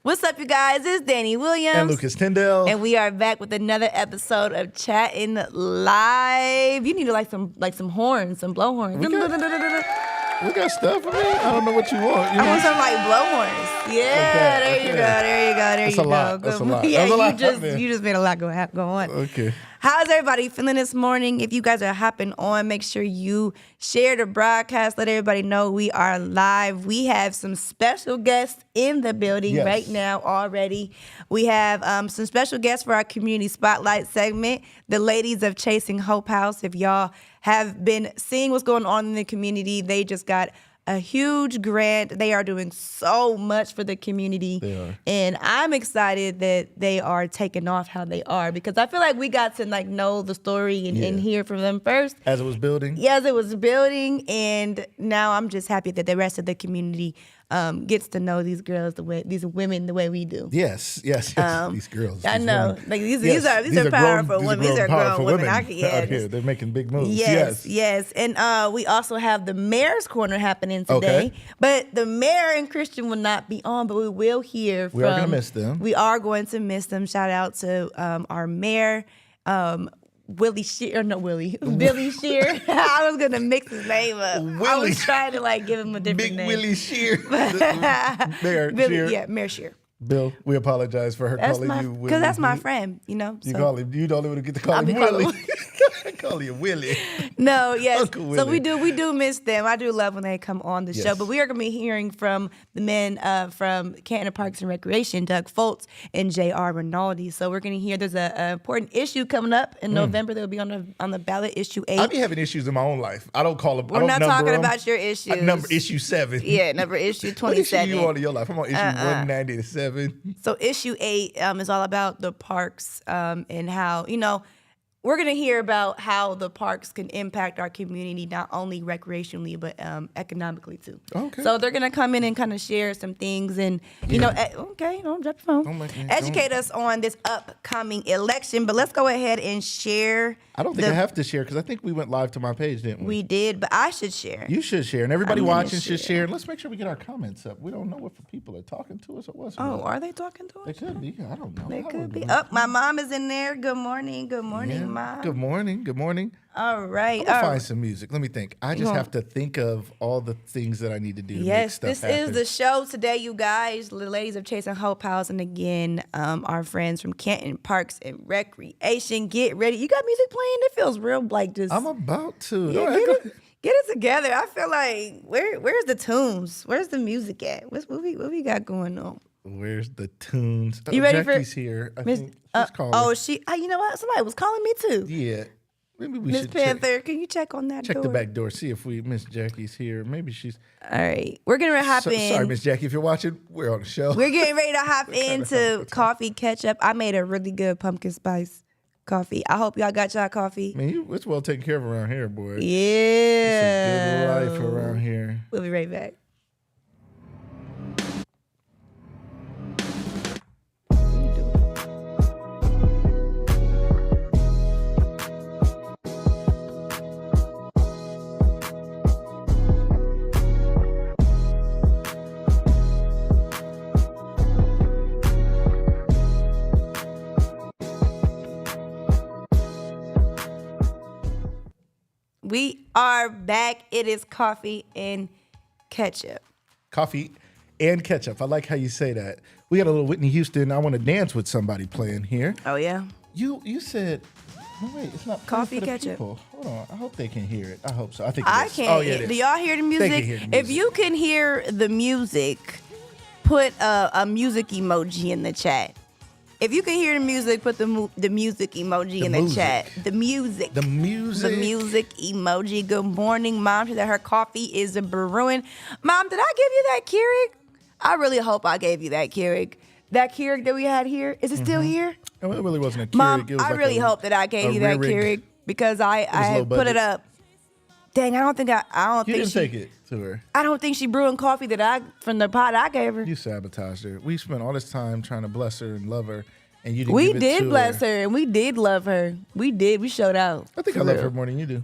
What's up, you guys? It's Danny Williams. And Lucas Tyndale. And we are back with another episode of Chattin Live. You need to like some horns, some blow horns. We got stuff for me? I don't know what you want. I want some like blow horns. Yeah, there you go. That's a lot. That's a lot. Yeah, That's a lot, you just made a lot go on. Okay. How's everybody feeling this morning? If you guys are hopping on, make sure you share the broadcast. Let everybody know we are live. We have some special guests in the building right now already. We have some special guests for our community spotlight segment. The ladies of Chasing Hope House. If y'all have been seeing what's going on in the community, they just got a huge grant. They are doing so much for the community. They are. And I'm excited that they are taking off how they are, because I feel like we got to know the story and hear from them first. As it was building? Yes, it was building. And now I'm just happy that the rest of the community gets to know these girls these women the way we do. Yes. These girls. I know. These are powerful women. These are grown women. Out here. They're making big moves. Yes. And we also have the mayor's corner happening today. Okay. But the mayor and Christian will not be on, but we will hear from. We are going to miss them. We are going to miss them. Shout out to our mayor, Billy Shear. I was gonna mix his name up. I was trying to give him a different name. Big Willie Shear. Mayor Shear. Bill, we apologize for her calling you Willie. Because that's my friend, Call him. You don't even get to call him Willie. I call you Willie. No, yes. Uncle Willie. So we do miss them. I do love when they come on the show. But we are going to be hearing from the men from Canton Parks and Recreation, Doug Foltz and J.R. Rinaldi. So we're going to hear there's an important issue coming up in November that will be on the ballot, issue 8. I be having issues in my own life. I don't call them. We're not talking about your issues. Number issue 7. Yeah, number issue 27. What issue you on in your life? I'm on issue 197. So issue 8 is all about the parks and how, we're going to hear about how the parks can impact our community, not only recreationally, but economically, too. Okay. So they're going to come in and kind of share some things and, don't drop your phone. Educate us on this upcoming election. But let's go ahead and share. I don't think I have to share because I think we went live to my page, didn't we? We did, but I should share. You should share. And everybody watching should share. And let's make sure we get our comments up. We don't know if people are talking to us or what's going on. Are they talking to us? They could be. I don't know. They could be. My mom is in there. Good morning. Good morning, Mom. Good morning. All right. I'm going to find some music. Let me think. I just have to think of all the things that I need to do to make stuff this happen. is the show today, you guys. The ladies of Chasing Hope House. And again, our friends from Canton Parks and Recreation. Get ready. You got music playing? It feels real just... I'm about to. Get it together. I feel like, where's the tunes? Where's the music at? What we got going on? Where's the tunes? You ready Jackie's for here. I think she's calling. Oh, you know what? Somebody was calling me too. Yeah. Maybe we Miss should Panther, can you check on that door? Check the back door. See if Miss Jackie's here. Maybe she's... All right. We're going to hop in. Sorry, Miss Jackie, if you're watching, we're on the show. We're getting ready to hop into coffee ketchup. I made a really good pumpkin spice coffee. I hope y'all got y'all coffee. Man, it's well taken care of around here, boy. Yeah. It's a good life around here. We'll be right back. We are back. It is coffee and ketchup. Coffee and ketchup. I like how you say that. We got a little Whitney Houston. I want to dance with somebody playing here. Oh, yeah? You said... No, wait, it's not coffee for the ketchup. People. Hold on. I hope they can hear it. I hope so. I think I can. Oh, yeah, it is. Do y'all hear the music? They can hear the music. If you can hear the music, put a music emoji in the chat. If you can hear the music, put the music emoji in the chat. The music emoji. Good morning, Mom. She said her coffee is brewing. Mom, did I give you that Keurig? I really hope I gave you that Keurig. That Keurig that we had here, is it still here? It really wasn't a Keurig. Mom, it was I really hope that I gave you that Keurig because I had put it up. Dang, I don't think you didn't take it to her. I don't think she brewing coffee from the pot I gave her. You sabotaged her. We spent all this time trying to bless her and love her, and you didn't We give it to did bless her, and we did love her. We did. We showed out. I think I love her more than you do.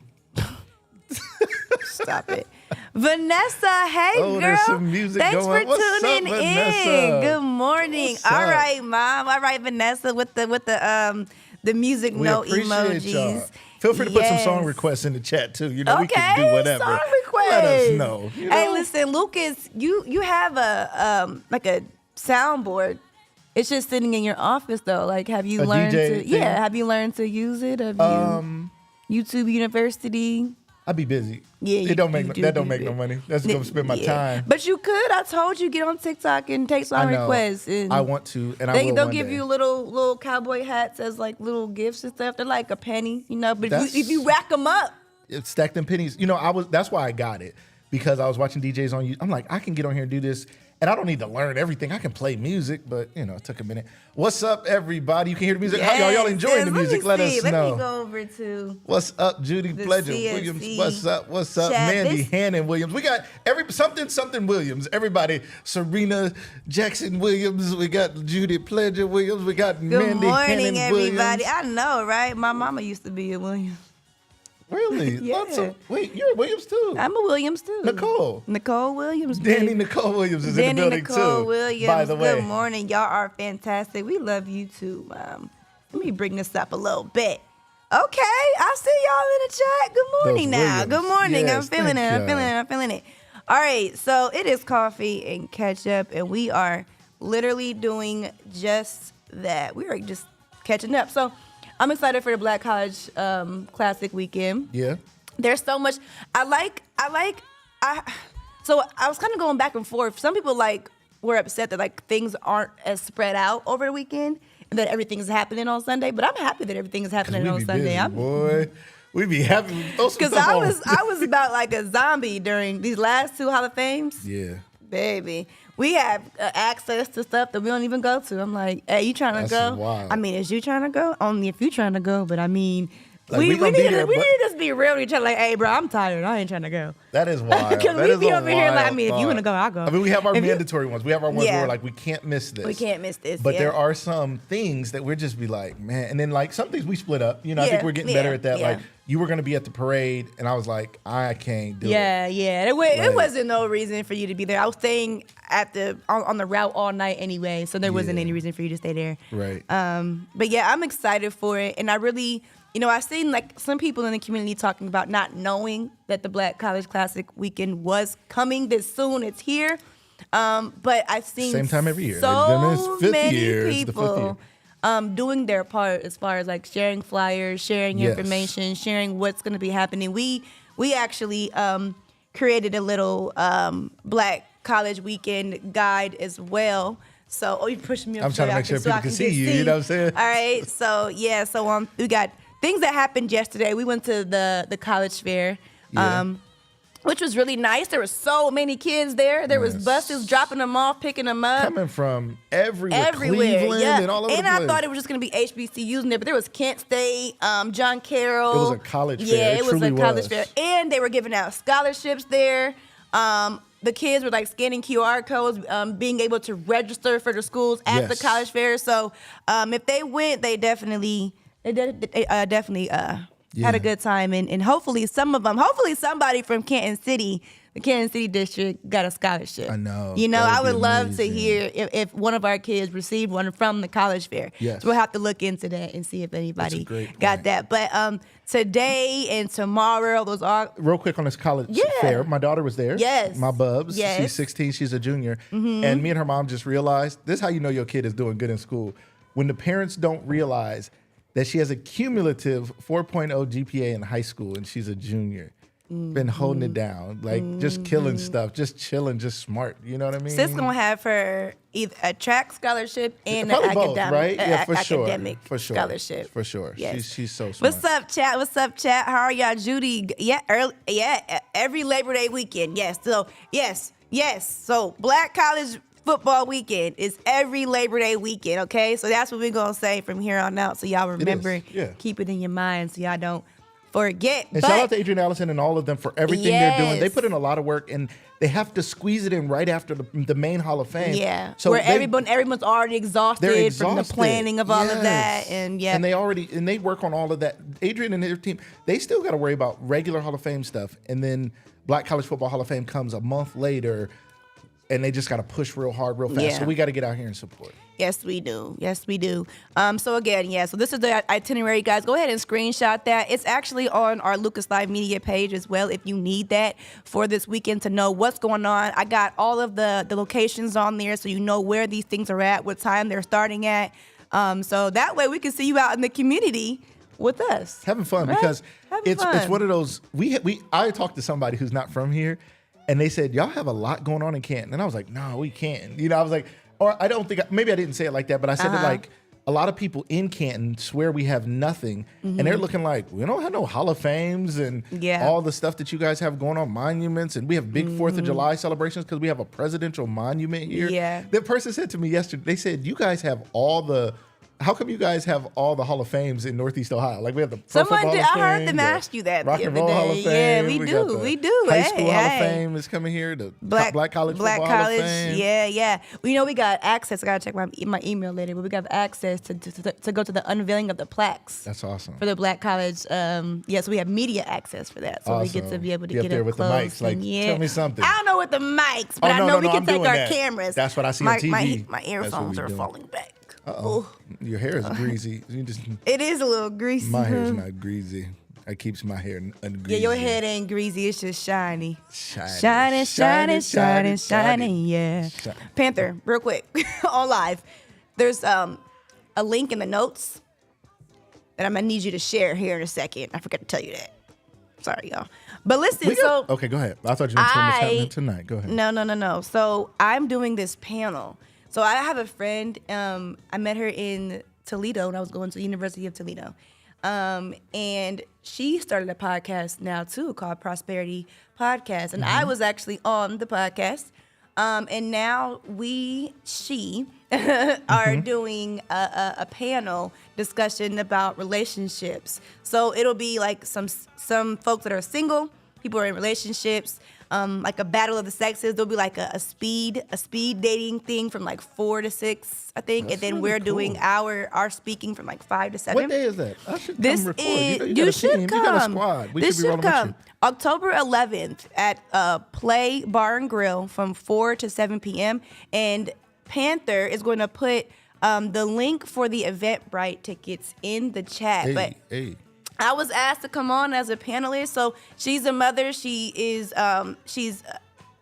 Stop it. Vanessa, hey girl. There's some music Thanks going. for What's tuning up, in. Vanessa? Good morning. What's All up? right, Mom. All right, Vanessa, with the music We note appreciate emojis. y'all. Feel free to put some song Yes. requests in the chat too. You know, we Okay, can do whatever. song requests. Let us know. You Hey, know? listen, Lucas, you have a like a soundboard. It's just sitting in your office though. Like, have you A learned DJ to? thing? Yeah, have you learned to use it? Have you YouTube University? I'd be busy. Yeah, It don't you make do that don't be make no big. money. That's gonna spend my Yeah. time. But you could. I told you get on TikTok and take song I know. requests. And I want to, and I will they'll one give day. you little cowboy hats as like little gifts and stuff. They're like a penny, you know. But That's- if you rack them up, It's stacked in pennies. You know, that's why I got it, because I was watching DJs on YouTube. I'm like, I can get on here and do this, and I don't need to learn everything. I can play music, but you know, it took a minute. What's up, everybody? You can hear the music. How y'all yes, enjoying yes. the music? Let Let me us Let know. me go over to What's up, Judy the Pledger CSC Williams? What's up? What's up, chat. Mandy This- Hannon Williams? We got something Williams. Everybody, Serena Jackson Williams. We got Judy Pledger Williams. We got Good Mandy morning, Hannon everybody. Williams. I know, right? My mama used to be a Williams. Really? Yeah. Lots of, wait, you're a Williams too. I'm a Williams too. Nicole Williams. Danny baby. Nicole Williams is Danny in the building Nicole too. Williams. By the way, Good morning. Y'all are fantastic. We love you too, Mom. Let me bring this up a little bit. Okay, I see y'all in the chat. Good morning Those now. Williams. Good morning. Yes, I'm feeling it. thank I'm feeling it. I'm feeling it. All right, so it is coffee and ketchup, and we are literally doing just that. We are just catching up. So I'm excited for the Black College Classic weekend. yeah. There's so much so I was kind of going back and forth. Some people were upset that things aren't as spread out over the weekend and that everything's happening on Sunday, but I'm happy that everything is happening on Sunday. Boy, we be happy. Because I was about like a zombie during these last two Hall of Fames. Yeah. Baby, we have access to stuff that we don't even go to. I'm like, hey, you trying to That's go? wild. I mean, is you trying to go? Only if you trying to go, but I mean, Like, we gonna need be to there, but- just be real with each other. Like, hey, bro, I'm tired. I ain't trying to go. That is wild. Because That we is be a over here like, I wild mean, if you want to thought. go, I'll go. I mean, we have our If you- mandatory ones. We have our ones Yeah. where we're like, we can't miss this. We can't miss this. But yeah. there are some things that we're just be like, man. And then some things we split up. You know, I think Yeah, we're getting yeah, better at that. yeah. Like, you were going to be at the parade, and I was like, I can't do it. Yeah. It Like- wasn't no reason for you to be there. I was staying on the route all night anyway, so there wasn't Yeah. any reason for you to stay there. Right. But yeah, I'm excited for it, and I really, I've seen some people in the community talking about not knowing that the Black College Classic weekend was coming this soon. It's here, but I've seen Same time every year. so It's fifth many year. It's the fifth people doing their part as far as sharing flyers, sharing Yes. information, sharing what's going to be happening. We actually created a little Black College weekend guide as well. So, you're pushing me up. I'm trying to make sure people can see you, you know what I'm saying? All right. So, yeah. So, we got things that happened yesterday. We went to the college fair. Yeah. Which was really nice. There were so many kids there. There was Yes. buses dropping them off, picking them up. Coming from everywhere, Everywhere, Cleveland yeah. and all over and the place. I thought it was just gonna be HBCUs in there, but there was Kent State, John Carroll. It was a college Yeah, fair. It it was a truly college was. fair, and they were giving out scholarships there. The kids were scanning QR codes, being able to register for the schools at the Yes. college fair. So if they went, they definitely had a good time, and hopefully somebody from Canton City. The Canton City district got a scholarship. I know. You know, That I would would be love to amazing. hear if one of our kids received one from the college fair. Yes. So we'll have to look into that and see if anybody great got point. that. But today and tomorrow, those are Real quick on this college Yeah. fair, my daughter was there. Yes. My bubs. Yes. Mm-hmm. She's 16. She's a junior. And me and her mom just realized, this is how you know your kid is doing good in school. When the parents don't realize that she has a cumulative 4.0 GPA in high school and she's a junior. Been holding it down, just killing stuff, just chilling, just smart. You know what I mean? Sis gonna have her either a track scholarship and Probably an both, academic, right? Yeah, for sure. academic For sure. scholarship. For sure. Yes. She's so smart. What's up, chat? What's up, chat? How are y'all, Judy? Yeah, every Labor Day weekend. Yes. So yes. So Black College football weekend is every Labor Day weekend. Okay, so that's what we're gonna say from here on out. So y'all remember, yeah. keep it in your mind, so y'all don't forget. And shout out to Adrian Allison and all of them for everything they're doing. They put in a lot of work, and they have to squeeze it in right after the main Hall of Fame. Yeah, so where everyone's already exhausted from the planning of all of that, and and they work on all of that. Adrian and their team, they still got to worry about regular Hall of Fame stuff, and then Black College Football Hall of Fame comes a month later, and they just got to push real hard, real fast. So we got to get out here and support. Yes, we do. Yes, we do. So again, so this is the itinerary, guys. Go ahead and screenshot that. It's actually on our Lucas Live Media page as well if you need that for this weekend to know what's going on. I got all of the locations on there so you know where these things are at, what time they're starting at. So that way we can see you out in the community with us. Having fun, right? Because it's one of those, I talked to somebody who's not from here, and they said, y'all have a lot going on in Canton. And I was like, no, we can't. I was like, or I don't think, maybe I didn't say it like that, but I said it like, a lot of people in Canton swear we have nothing, and they're looking like, we don't have no Hall of Fames and all the stuff that you guys have going on, monuments, and we have big 4th of July celebrations because we have a presidential monument here. Yeah. That person said to me yesterday, they said, you guys have how come you guys have all the Hall of Fames in Northeast Ohio? Like we have the Someone did. I heard them ask you that Rock the and other Roll day. Hall of Fame. Yeah, we do. High School Hall of Fame is coming here. The Black College Football Hall of Fame. Yeah. Well, we got access. I gotta check my email later, but we got access to go to the unveiling of the plaques. That's awesome for the Black College. So we have media access for that, so we get to be able to get there up with close. The mics. Like, tell me something. I don't know with the mics, but I know we can take our cameras. That's what I see on TV. My earphones are falling back. Your hair is greasy. It is a little greasy. My hair's not greasy. It keeps my hair ungreasy. Yeah, your head ain't greasy. It's just shiny. Shiny, yeah. Panther, real quick, on live. There's a link in the notes that I'm going to need you to share here in a second. I forgot to tell you that. Sorry, y'all. But listen, Okay, go ahead. I thought you were telling me what's happening tonight. Go ahead. No. So I'm doing this panel. So I have a friend, I met her in Toledo when I was going to the University of Toledo. And she started a podcast now too called Prosperity Podcast. And I was actually on the podcast. And now she are doing a panel discussion about relationships. So it'll be like some folks that are single, people who are in relationships, like a battle of the sexes. There'll be like a speed dating thing from like 4 to 6, I think. That's and then really we're cool. doing our speaking from like 5 to 7. What day is that? I should This come record. is You should team. come. You got a squad. We This should be rolling with you. October 11th at Play Bar and Grill from 4 to 7 p.m. And Panther is going to put the link for the Eventbrite tickets in the chat. I was asked to come on as a panelist. So she's a mother. She is she's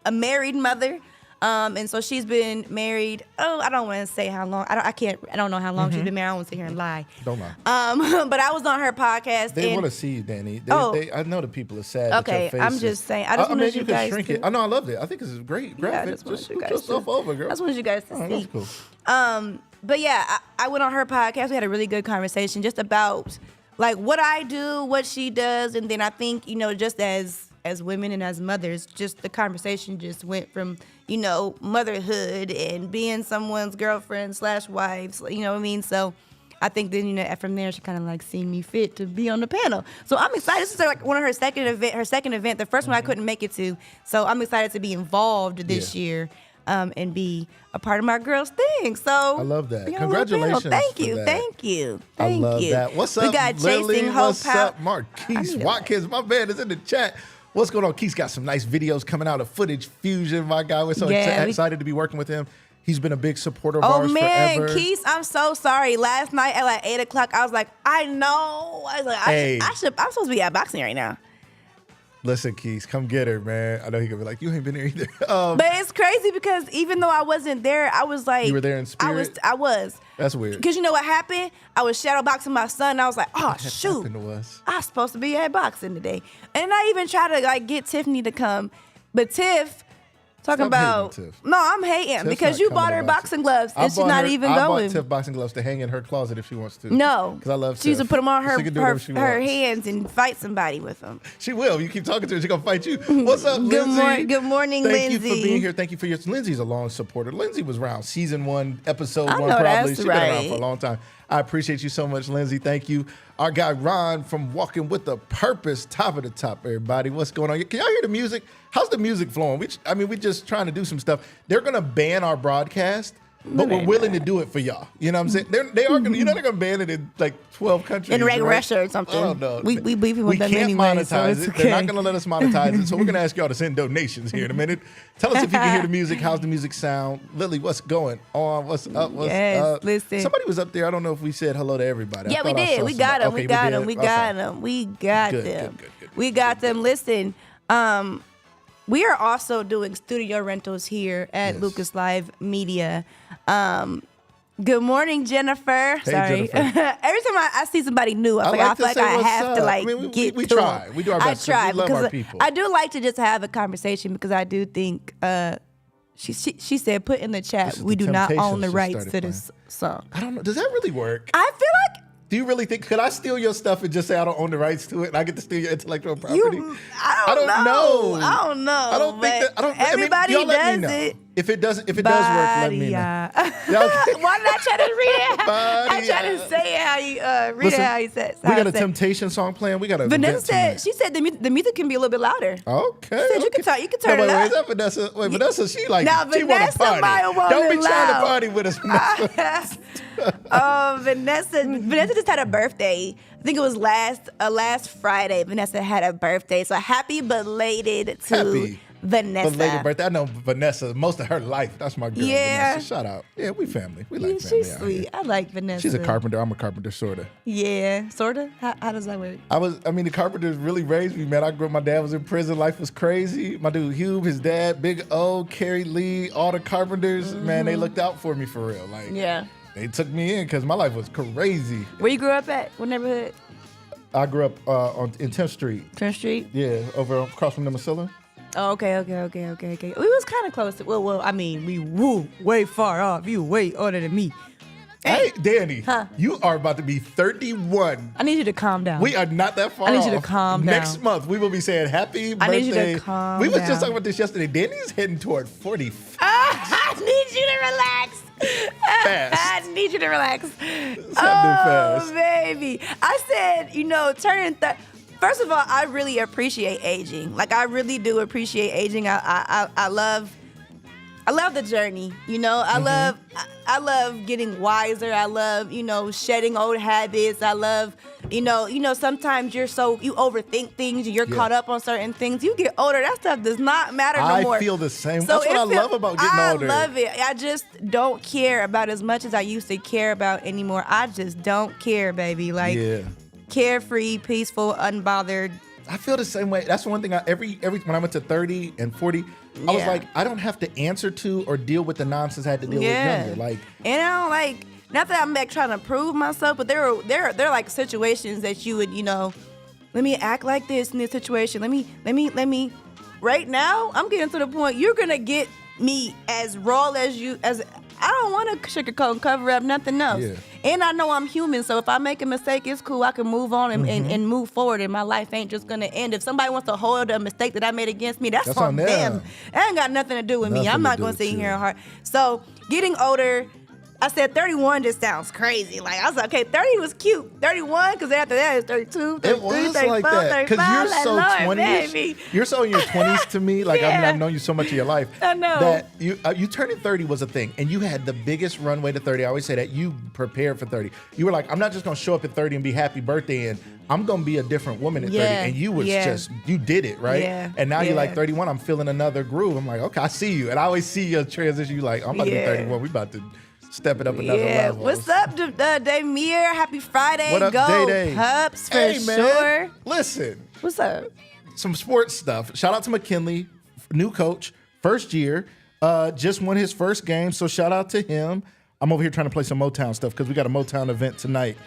a married mother. And so she's been married. I don't want to say how long. I don't know how long she's been married. I don't want to sit here and lie. Don't lie. But I was on her podcast. They want to see you, Danny. I know the people are sad. Okay, I'm just saying. I just wanted you guys shrink it. I know I loved it. I think this is great. Yeah, Graphics. Just scoot yourself over, girl. I just wanted you guys to see. That's cool. But yeah, I went on her podcast. We had a really good conversation just about like what I do, what she does, and then I think just as women and as mothers, just the conversation just went from motherhood and being someone's girlfriend / wives. You know what I mean? So I think then from there she kind of like seen me fit to be on the panel. So I'm excited. This is like one of her second event. The first one I couldn't make it to. So I'm excited to be involved this year. And be a part of my girls' thing. So I love that. Congratulations. Thank you. I love that. What's up, we got Lily? Chasing Hope. What's up, Marquise Watkins? My man is in the chat. What's going on? Keith's got some nice videos coming out of Footage Fusion, my guy. We're so excited to be working with him. He's been a big supporter of ours forever. Keith, I'm so sorry. Last night at like 8 o'clock, I was like, I know. I was like, I'm supposed to be at boxing right now. Listen, Keys, come get her, man. I know he could be like, you ain't been there either. But it's crazy because even though I wasn't there, I was like... You were there in spirit? I was. That's weird. Because you know what happened? I was shadow boxing my son, and I was like, oh, shoot. Happened to us? I was supposed to be at boxing today. And I even tried to like get Tiffany to come. But Tiff Talking about hating on Tiff. no, I'm hating Tiff's because not you coming bought to her boxing. boxing gloves I and she's bought not her- even I going. bought Tiff boxing gloves to hang in her closet if she wants to. No, because I love she used to Tiff. put them on She can do whatever she her wants. hands and fight somebody with them. She will. You keep talking to her, she's gonna fight you. What's up, Lindsay? Good morning, Thank Lindsay. you for being here. Thank you for your. Lindsay's a long supporter. Lindsay was around season 1, episode I 1, know probably. that's She's been around right. for a long time. I appreciate you so much, Lindsay. Thank you. Our guy Ron from Walking with a Purpose, top of the top, everybody. What's going on? Can y'all hear the music? How's the music flowing? We just trying to do some stuff. They're gonna ban our broadcast, but we're willing to do it for y'all. You know what I'm saying? They are gonna. You know they're gonna ban it in like 12 countries. In right? Russia or something. I don't know. We beefing with them can't anyway, monetize so it's it. okay. They're not gonna let us monetize it. So we're gonna ask y'all to send donations here in a minute. Tell us if you can hear the music. How's the music sound? Lily, what's going on? What's up? What's up? Listen. Somebody was up there. I don't know if we said hello to everybody. Yeah, we did. We got them. We got them. We got them. We got them. We got them. Listen, we are also doing studio rentals here at Lucas Live Media. Good morning, Jennifer. Hey, Sorry. Jennifer. Every time I see somebody new, I feel like I have to like get we to try. them. We do our best. I try we love because our people. I do like to just have a conversation because I do think she said put in the chat This is we the do not Temptations own the just rights started to this song. I don't know. Does that really work? I feel like Do you really think? Could I steal your stuff and just say I don't own the rights to it, and I get to steal your intellectual property? I don't know. I don't know. I don't think that. I don't. Everybody y'all let me does know. it. If it does work, let me know. Why did I try to read it? I tried to say it how you read it how you said. We got a Temptation song playing. We got a Vanessa said she said the music can be a little bit louder. Okay. She said you can turn it up. Wait, is that Vanessa? Wait, Vanessa, she like Now, she want to Vanessa party. might want Don't be it trying to loud. party with us, Vanessa. Vanessa just had a birthday. I think it was last Friday. Vanessa had a birthday. So happy belated to Vanessa. Belated birthday. I know Vanessa most of her life. That's my girl. Yeah. Vanessa. Shout out. Yeah, we family. We like Yeah, family. she's out sweet. here. I like Vanessa. She's a carpenter. I'm a carpenter, sorta. Yeah, sorta. How does that work? The carpenters really raised me, man. I grew up, my dad was in prison. Life was crazy. My dude Hugh, his dad, Big O, Carrie Lee, all the carpenters, man, they looked out for me for real. Like, Yeah. they took me in because my life was crazy. Where you grew up at? What neighborhood? I grew up in 10th Street. 10th Street? Yeah, over across from the Masilla. Oh, okay. We was kind of close to, well, I mean, we were way far off. You way older than me. Hey, Danny, Huh? you are about to be 31. I need you to calm down. We are not that far I need you to off. calm Next down. month, we will be saying happy birthday. I need you to calm We was down. just talking about this yesterday. Danny's heading toward 45. I need you to relax. Fast. I need you to relax. happening fast. Baby. I said, turning first of all, I really appreciate aging. Like, I really do appreciate aging. I love the journey. I love getting wiser. I love, shedding old habits. I love, sometimes you overthink things. You're caught up on certain things. You get older, that stuff does not matter no more. I feel the same. So That's what I love about getting older. I love it. I just don't care about as much as I used to care about anymore. I just don't care, baby. Like, carefree, peaceful, unbothered. I feel the same way. That's one thing. Every when I went to 30 and 40, I was like, I don't have to answer to or deal with the nonsense I had to deal with younger. Like, and I don't like. Not that I'm like trying to prove myself, but there are like situations that you would, let me act like this in this situation. Let me. Right now, I'm getting to the point you're gonna get me as raw as I don't want to sugarcoat and cover up nothing else. Yeah. And I know I'm human, so if I make a mistake, it's cool. I can move on and move forward, and my life ain't just going to end. If somebody wants to hold a mistake that I made against me, that's on them. That ain't got nothing to do with me. I'm not going to sit here and hard. So getting older, I said 31 just sounds crazy. Like, I was like, okay, 30 was cute. 31, because after that it's 32, 33, it was 34, like that. 35. You're so Lord, 20ish. baby. You're so in your 20s to me. Like, Yeah. I've known you so much of your life. I know. That you turning 30 was a thing. And you had the biggest runway to 30. I always say that you prepared for 30. You were like, I'm not just going to show up at 30 and be happy birthday. And I'm going to be a different woman at 30. And you was you did it, right? Yeah. And now you're like 31. I'm feeling another groove. I'm like, okay, I see you. And I always see your transition. You like, I'm about to be 31. We about to step it up another level. What's up, Damir? Happy Friday. What up, Go Day-Day? Pups, for Hey, sure. man. Listen. What's up? Some sports stuff. Shout out to McKinley, new coach, first year, just won his first game. So shout out to him. I'm over here trying to play some Motown stuff because we got a Motown event tonight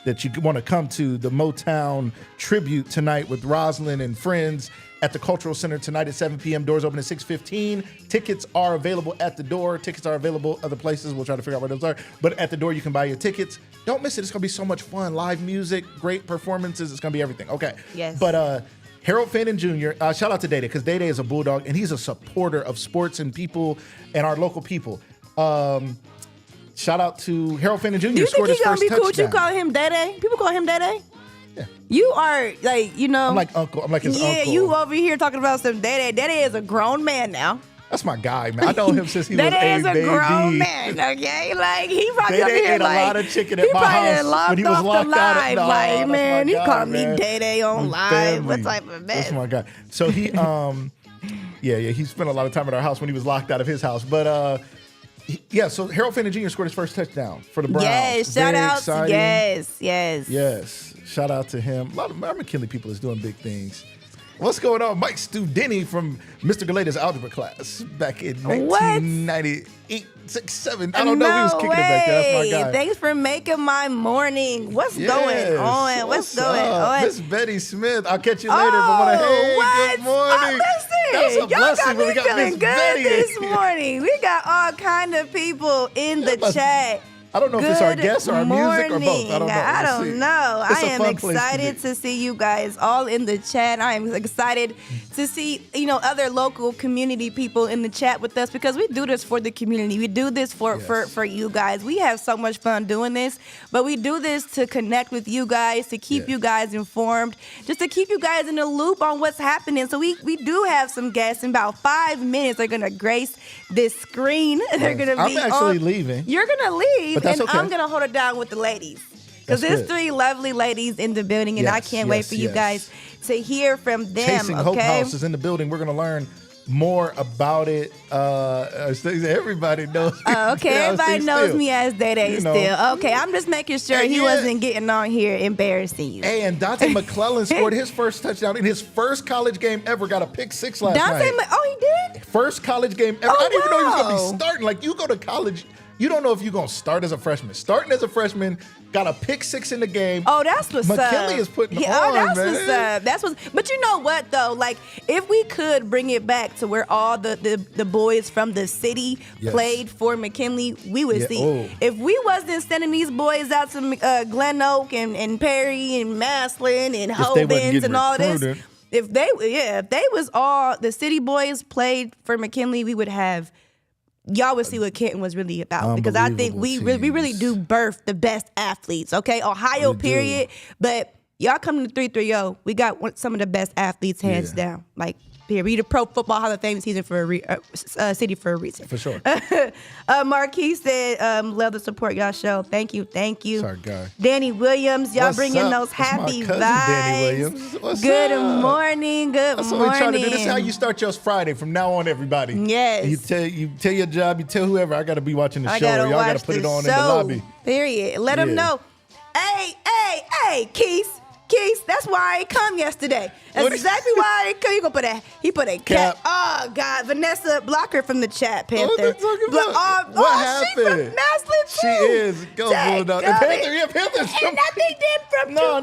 that you want to come to the Motown tribute tonight with Rosalind and friends at the Cultural Center tonight at 7 p.m. Doors open at 6:15. Tickets are available at the door. Tickets are available other places. We'll try to figure out where those are. But at the door, you can buy your tickets. Don't miss it. It's going to be so much fun. Live music, great performances. It's going to be everything. Okay. Yes. But Harold Fannin Jr., shout out to Day Day, because Day Day is a bulldog, and he's a supporter of sports and people and our local people. Shout out to Harold Fannin Jr. Do you think he's gonna be cool? You call him Day Day? People call him Day Day? Yeah. You are like, I'm like uncle. I'm like his uncle. Yeah, you over here talking about some Day Day. Day Day is a grown man now. That's my guy, man. I know him since he was Day Day is a baby. grown man, okay? Like, he probably Day up Day here ate like, a lot of chicken at my house when he was locked out. No, like, man, he called me Day Day on live. Family. What type of mess? That's my guy. So he, he spent a lot of time at our house when he was locked out of his house. But so Harold Fannin Jr. scored his first touchdown for the Browns. Yes, shout out. Yes, shout out to him. A lot of our McKinley people is doing big things. What's going on? Mike Studeni from Mr. Galeda's algebra class back in 1998, 6, 7. I don't know if he was kicking it back there. That's my guy. Thanks for making my morning. What's going on? What's going on? Miss Betty Smith. I'll catch you later. But good morning. That's a blessing when we got Miss Betty this morning. We got all kind of people in the chat. I don't know if it's our guests or our music or both. I don't know. I am excited to see you guys all in the chat. I am excited to see, other local community people in the chat with us, because we do this for the community. We do this for you guys. We have so much fun doing this, but we do this to connect with you guys, to keep you guys informed, just to keep you guys in the loop on what's happening. So we do have some guests. In about 5 minutes, they're going to grace this screen. They're going to be I'm actually leaving. You're going to leave. But that's okay. I'm going to hold it down with the ladies. Because there's 3 lovely ladies in the building, and I can't wait for you guys to hear from them. Chasing Hope House is in the building. We're going to learn more about it. Everybody knows. Everybody knows me as Day Day still. Okay, I'm just making sure he wasn't getting on here embarrassing you. Hey, and Dante McClellan scored his first touchdown in his first college game ever. Got a pick 6 last night. He did? First college game ever. I didn't even know he was going to be starting. Like, you go to college, you don't know if you're going to start as a freshman. Starting as a freshman, got a pick 6 in the game. Oh, that's what's up. McKinley is putting on, that's man. What's up. That's what's. But you know what, though? Like, if we could bring it back to where all the boys from the city played for McKinley, we would see. Oh. If we wasn't sending these boys out to Glen Oak and Perry and Maslin and Hobins and all this, if they was all the city boys played for McKinley, we would have. Y'all would see what Canton was really about, because I think we really do birth the best athletes. Okay, Ohio, period. But y'all come to 330, we got some of the best athletes, hands down. Like, period. We the Pro Football Hall of Fame season for city for a reason. For sure. Marquis said, "Love the support y'all show. Thank you. Sorry, guy. Danny Williams, y'all bring in those happy vibes. Danny Williams. Good morning. That's what we're trying to do. This is how you start your Friday from now on, everybody. Yes. You tell your job, you tell whoever, I got to be watching the show. Y'all got to put it on in the lobby. Period. Let them know. Hey, Keith, that's why I ain't come yesterday. That's exactly why I ain't come. He put a cap. Oh, God. Vanessa Blocker from the chat, Panther. What happened? She's from Maslin, too. She is. Go Bulldog. Panther's from... And nothing did from... No.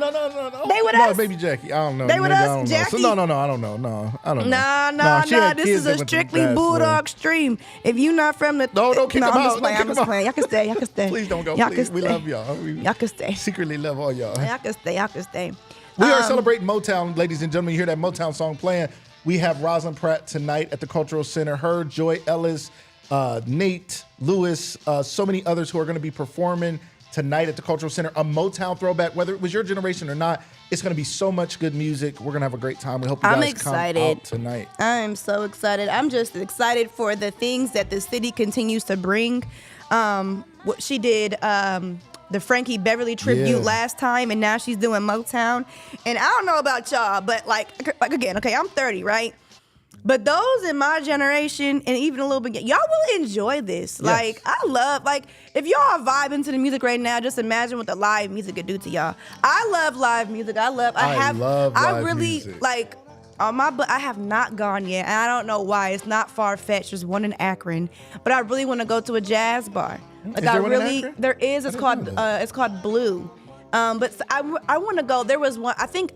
They with us? No, baby Jackie. I don't know. They with us, Jackie? So, no, I don't know. No, I don't know. No. This is a strictly Bulldog stream. If you're not from the... No, don't kick them out. I'm just playing. Y'all can stay. Please don't go. We love y'all. Y'all can stay. Secretly love all y'all. Y'all can stay. We are celebrating Motown, ladies and gentlemen. You hear that Motown song playing. We have Rosalind Pratt tonight at the Cultural Center. Her, Joy Ellis, Nate, Lewis, so many others who are going to be performing tonight at the Cultural Center. A Motown throwback, whether it was your generation or not. It's going to be so much good music. We're going to have a great time. We hope you guys come out tonight. I'm so excited. I'm just excited for the things that the city continues to bring. What she did... the Frankie Beverly tribute last time, and now she's doing Motown. And I don't know about y'all, but like again, okay, I'm 30, right? But those in my generation, and even a little bit, y'all will enjoy this. Yes. Like, I love, like, if y'all are vibing to the music right now, just imagine what the live music could do to y'all. I love live music. I love live music. Like, I have not gone yet, and I don't know why. It's not far-fetched. There's one in Akron, but I really want to go to a jazz bar. Like, is there one in Akron? There is. It's called Blue. But I want to go. There was one. I think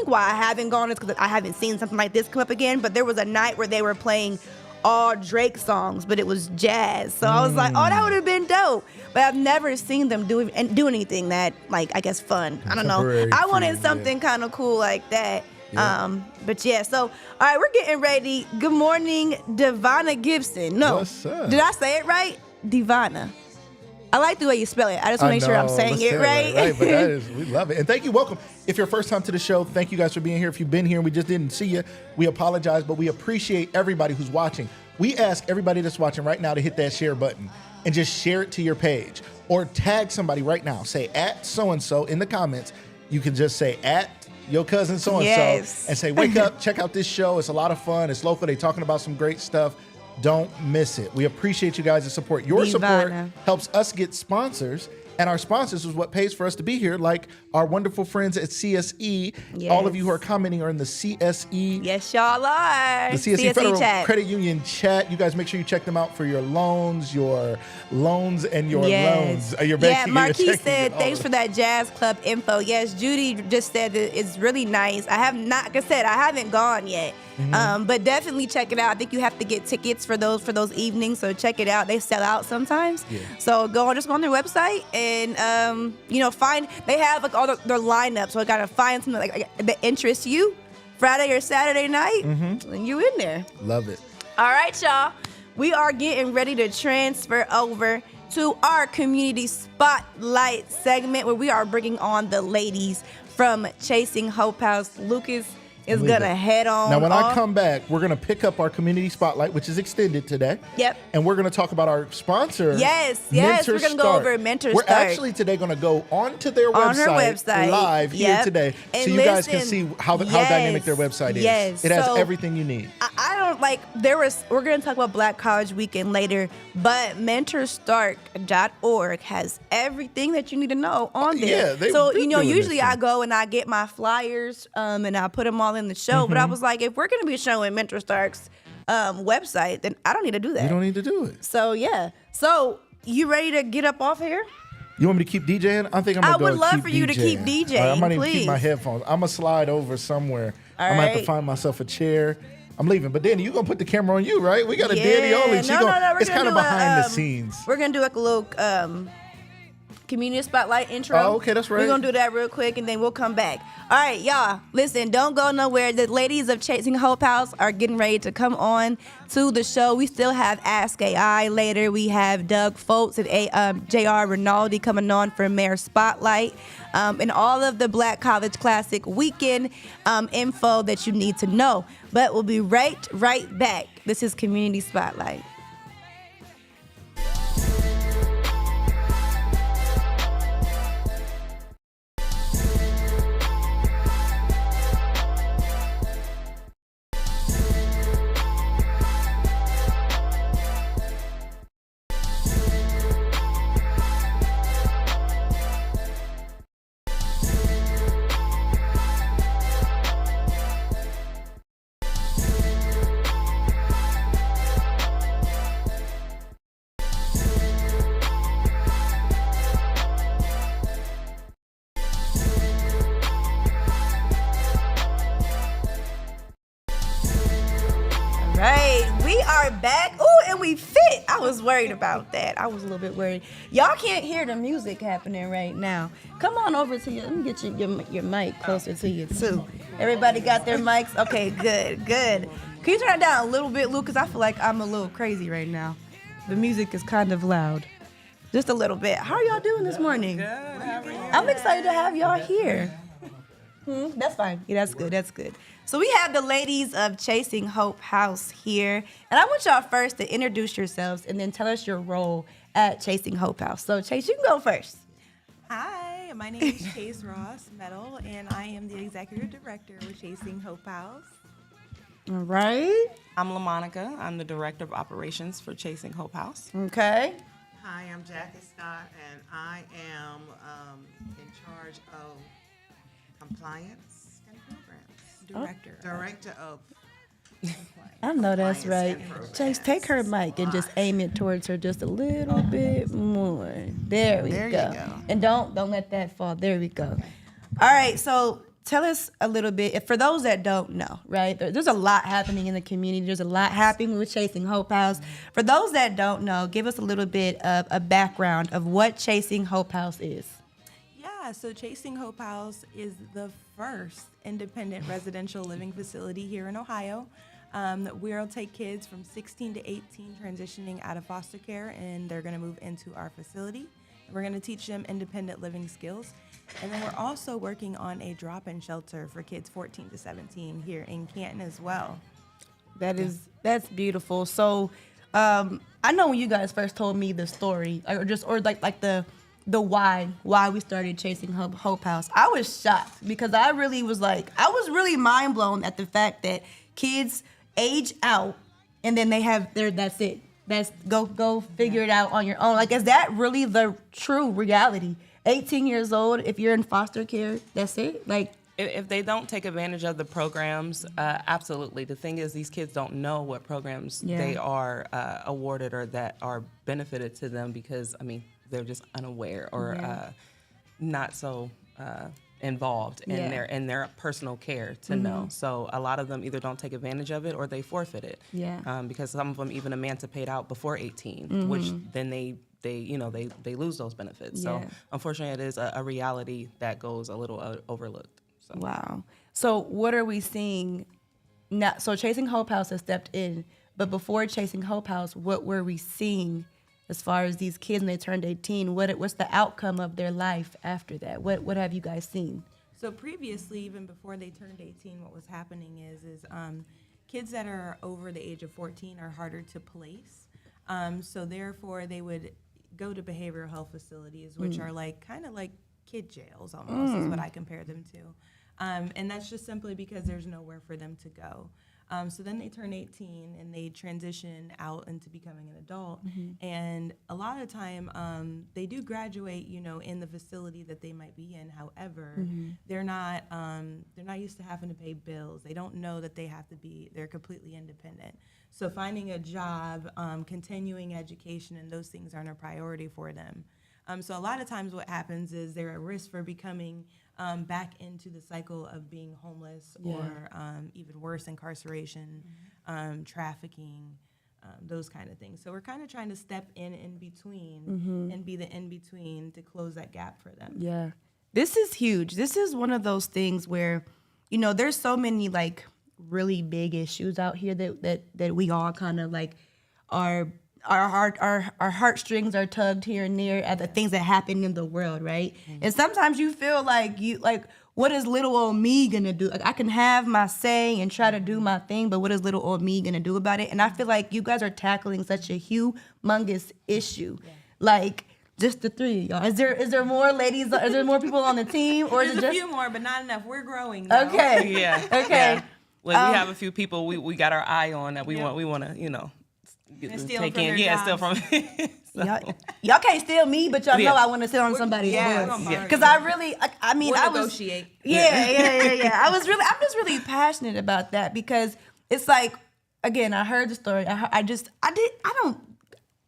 why I haven't gone is because I haven't seen something like this come up again. But there was a night where they were playing all Drake songs, but it was jazz. So I was like, oh, that would have been dope. But I've never seen them do anything that, like, I guess fun. I don't know. I wanted something kind of cool like that. Yeah. But yeah, so all right, we're getting ready. Good morning, Divana Gibson. No, what's up? Did I say it right? Divana. I like the way you spell it. I just want to make sure I'm saying it right. Right, but that is, we love it. And thank you, welcome. If you're first time to the show, thank you guys for being here. If you've been here and we just didn't see you, we apologize, but we appreciate everybody who's watching. We ask everybody that's watching right now to hit that share button and just share it to your page or tag somebody right now. Say at so-and-so in the comments. You can just say at your cousin so-and-so and say, wake up, check out this show. It's a lot of fun. It's local. They're talking about some great stuff. Don't miss it. We appreciate you guys' support. Your support helps us get sponsors, and our sponsors is what pays for us to be here, like our wonderful friends at CSE. Yes. All of you who are commenting are in the CSE. Yes, y'all are. The CSE Federal Credit Union chat. You guys make sure you check them out for your loans and your loans. Your Marquis said, thanks for that Jazz Club info. Yes, Judy just said that it's really nice. I have not, like I said, I haven't gone yet. Mm-hmm. But definitely check it out. I think you have to get tickets for those evenings, so check it out. They sell out sometimes. Yeah. So just go on their website and find, they have like all their lineup. So I gotta find something like that interests you, Friday or Saturday night, and you in there. Love it. All right, y'all. We are getting ready to transfer over to our community spotlight segment where we are bringing on the ladies from Chasing Hope House. Lucas is going to head on. Now, when I come back, we're going to pick up our community spotlight, which is extended today. Yep. And we're going to talk about our sponsor. Yes. We're going to go over Mentor Start. We're actually today going to go onto their website live here today. And so you guys can see how dynamic their website is. Yes. It has everything you need. I don't we're going to talk about Black College Weekend later, but mentorstart.org has everything that you need to know on there. Yeah, usually I go and I get my flyers and I put them all in the show, but I was like, if we're going to be showing Mentor Stark's website, then I don't need to do that. You don't need to do it. So yeah. So you ready to get up off here? You want me to keep DJing? I think I'm gonna go. I would love for you to keep DJing. Right, I'm gonna even keep my headphones. I'm gonna slide over somewhere. I'm gonna have to find myself a chair. I'm leaving, but Danny, you're gonna put the camera on you, right? We got a Danny only. It's kind of behind the scenes. We're gonna do like a little community spotlight intro. Oh, okay, that's right. We're gonna do that real quick and then we'll come back. All right, y'all, listen, don't go nowhere. The ladies of Chasing Hope House are getting ready to come on to the show. We still have Ask AI later. We have Doug Foltz and J.R. Rinaldi coming on for Mayor Spotlight, and all of the Black College Classic weekend info that you need to know. But we'll be right back. This is Community Spotlight. Back. Ooh, and we fit. I was worried about that. I was a little bit worried. Y'all can't hear the music happening right now. Come on over to you. Let me get your mic closer to you too. Everybody got their mics? Okay, good. Can you turn it down a little bit, Luke? Because I feel like I'm a little crazy right now. The music is kind of loud. Just a little bit. How are y'all doing this morning? Good. How are you? I'm excited to have y'all here. That's fine. Yeah, that's good. So we have the ladies of Chasing Hope House here. And I want y'all first to introduce yourselves and then tell us your role at Chasing Hope House. So Chase, you can go first. Hi, my name is Chase Ross Metal, and I am the executive director with Chasing Hope House. All right. I'm LaMonica. I'm the director of operations for Chasing Hope House. Okay. Hi, I'm Jackie Scott, and I am in charge of compliance and programs. Director of I know that's right. Chase, take her mic and just aim it towards her just a little bit more. There we There you go. go. And don't let that fall. There we go. All right, so tell us a little bit, for those that don't know, right? There's a lot happening in the community. There's a lot happening with Chasing Hope House. For those that don't know, give us a little bit of a background of what Chasing Hope House is. Yeah, so Chasing Hope House is the first independent residential living facility here in Ohio. We'll take kids from 16 to 18 transitioning out of foster care, and they're going to move into our facility. We're going to teach them independent living skills. And then we're also working on a drop-in shelter for kids 14 to 17 here in Canton as well. That's beautiful. So I know when you guys first told me the story, or the why we started Chasing Hope House, I was shocked because I was really mind blown at the fact that kids age out and then that's it. That's go figure it out on your own. Like, is that really the true reality? 18 years old, if you're in foster care, that's it? Like, If they don't take advantage of the programs, absolutely. The thing is, these kids don't know what programs they are awarded or that are benefited to them because, I mean, they're just unaware or not so involved in their personal care to know. So a lot of them either don't take advantage of it or they forfeit it. Because some of them even emancipate out before 18, which then they lose those benefits. So unfortunately, it is a reality that goes a little overlooked. So. Wow. So what are we seeing now? So Chasing Hope House has stepped in, but before Chasing Hope House, what were we seeing as far as these kids when they turned 18? What's the outcome of their life after that? What have you guys seen? So previously, even before they turned 18, what was happening is kids that are over the age of 14 are harder to place. So therefore, they would go to behavioral health facilities, which are kind of like kid jails almost, is what I compare them to. And that's just simply because there's nowhere for them to go. So then they turn 18 and they transition out into becoming an adult. And a lot of the time, they do graduate, in the facility that they might be in. However, they're not used to having to pay bills. They don't know that they're completely independent. So finding a job, continuing education, and those things aren't a priority for them. So a lot of times what happens is they're at risk for becoming back into the cycle of being homeless or even worse, incarceration, trafficking, those kind of things. So we're kind of trying to step in between and be the in-between to close that gap for them. Yeah. This is huge. This is one of those things where, there's so many really big issues out here that we all kind of our heartstrings are tugged here and there at the things that happen in the world, right? And sometimes you feel what is little old me gonna do? I can have my say and try to do my thing, but what is little old me gonna do about it? And I feel like you guys are tackling such a humongous issue. Just the three of y'all. Is there more ladies? Is there more people on the team, or There's is it a just few more, but not enough. We're growing now. okay? Yeah. Okay. Yeah. We have a few people we got our eye on that we want to steal take from in. their Yeah, still jobs. from. So. Y'all can't steal me, but y'all know I want to sit on somebody's we're board. gonna borrow Because you. I really, I mean, We'll I was, negotiate. yeah. I'm just really passionate about that because it's again, I heard the story.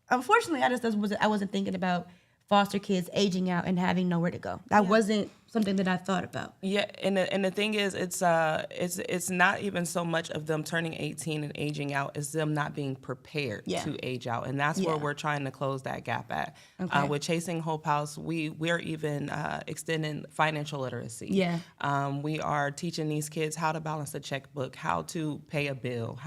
Unfortunately, I wasn't thinking about foster kids aging out and having nowhere to go. That wasn't something that I thought about. Yeah, and the thing is, it's not even so much of them turning 18 and aging out, it's them not being prepared to age out, and that's where we're trying to close that gap at. Okay. With Chasing Hope House, we're even extending financial literacy. Yeah. We are teaching these kids how to balance a checkbook, how to pay a bill,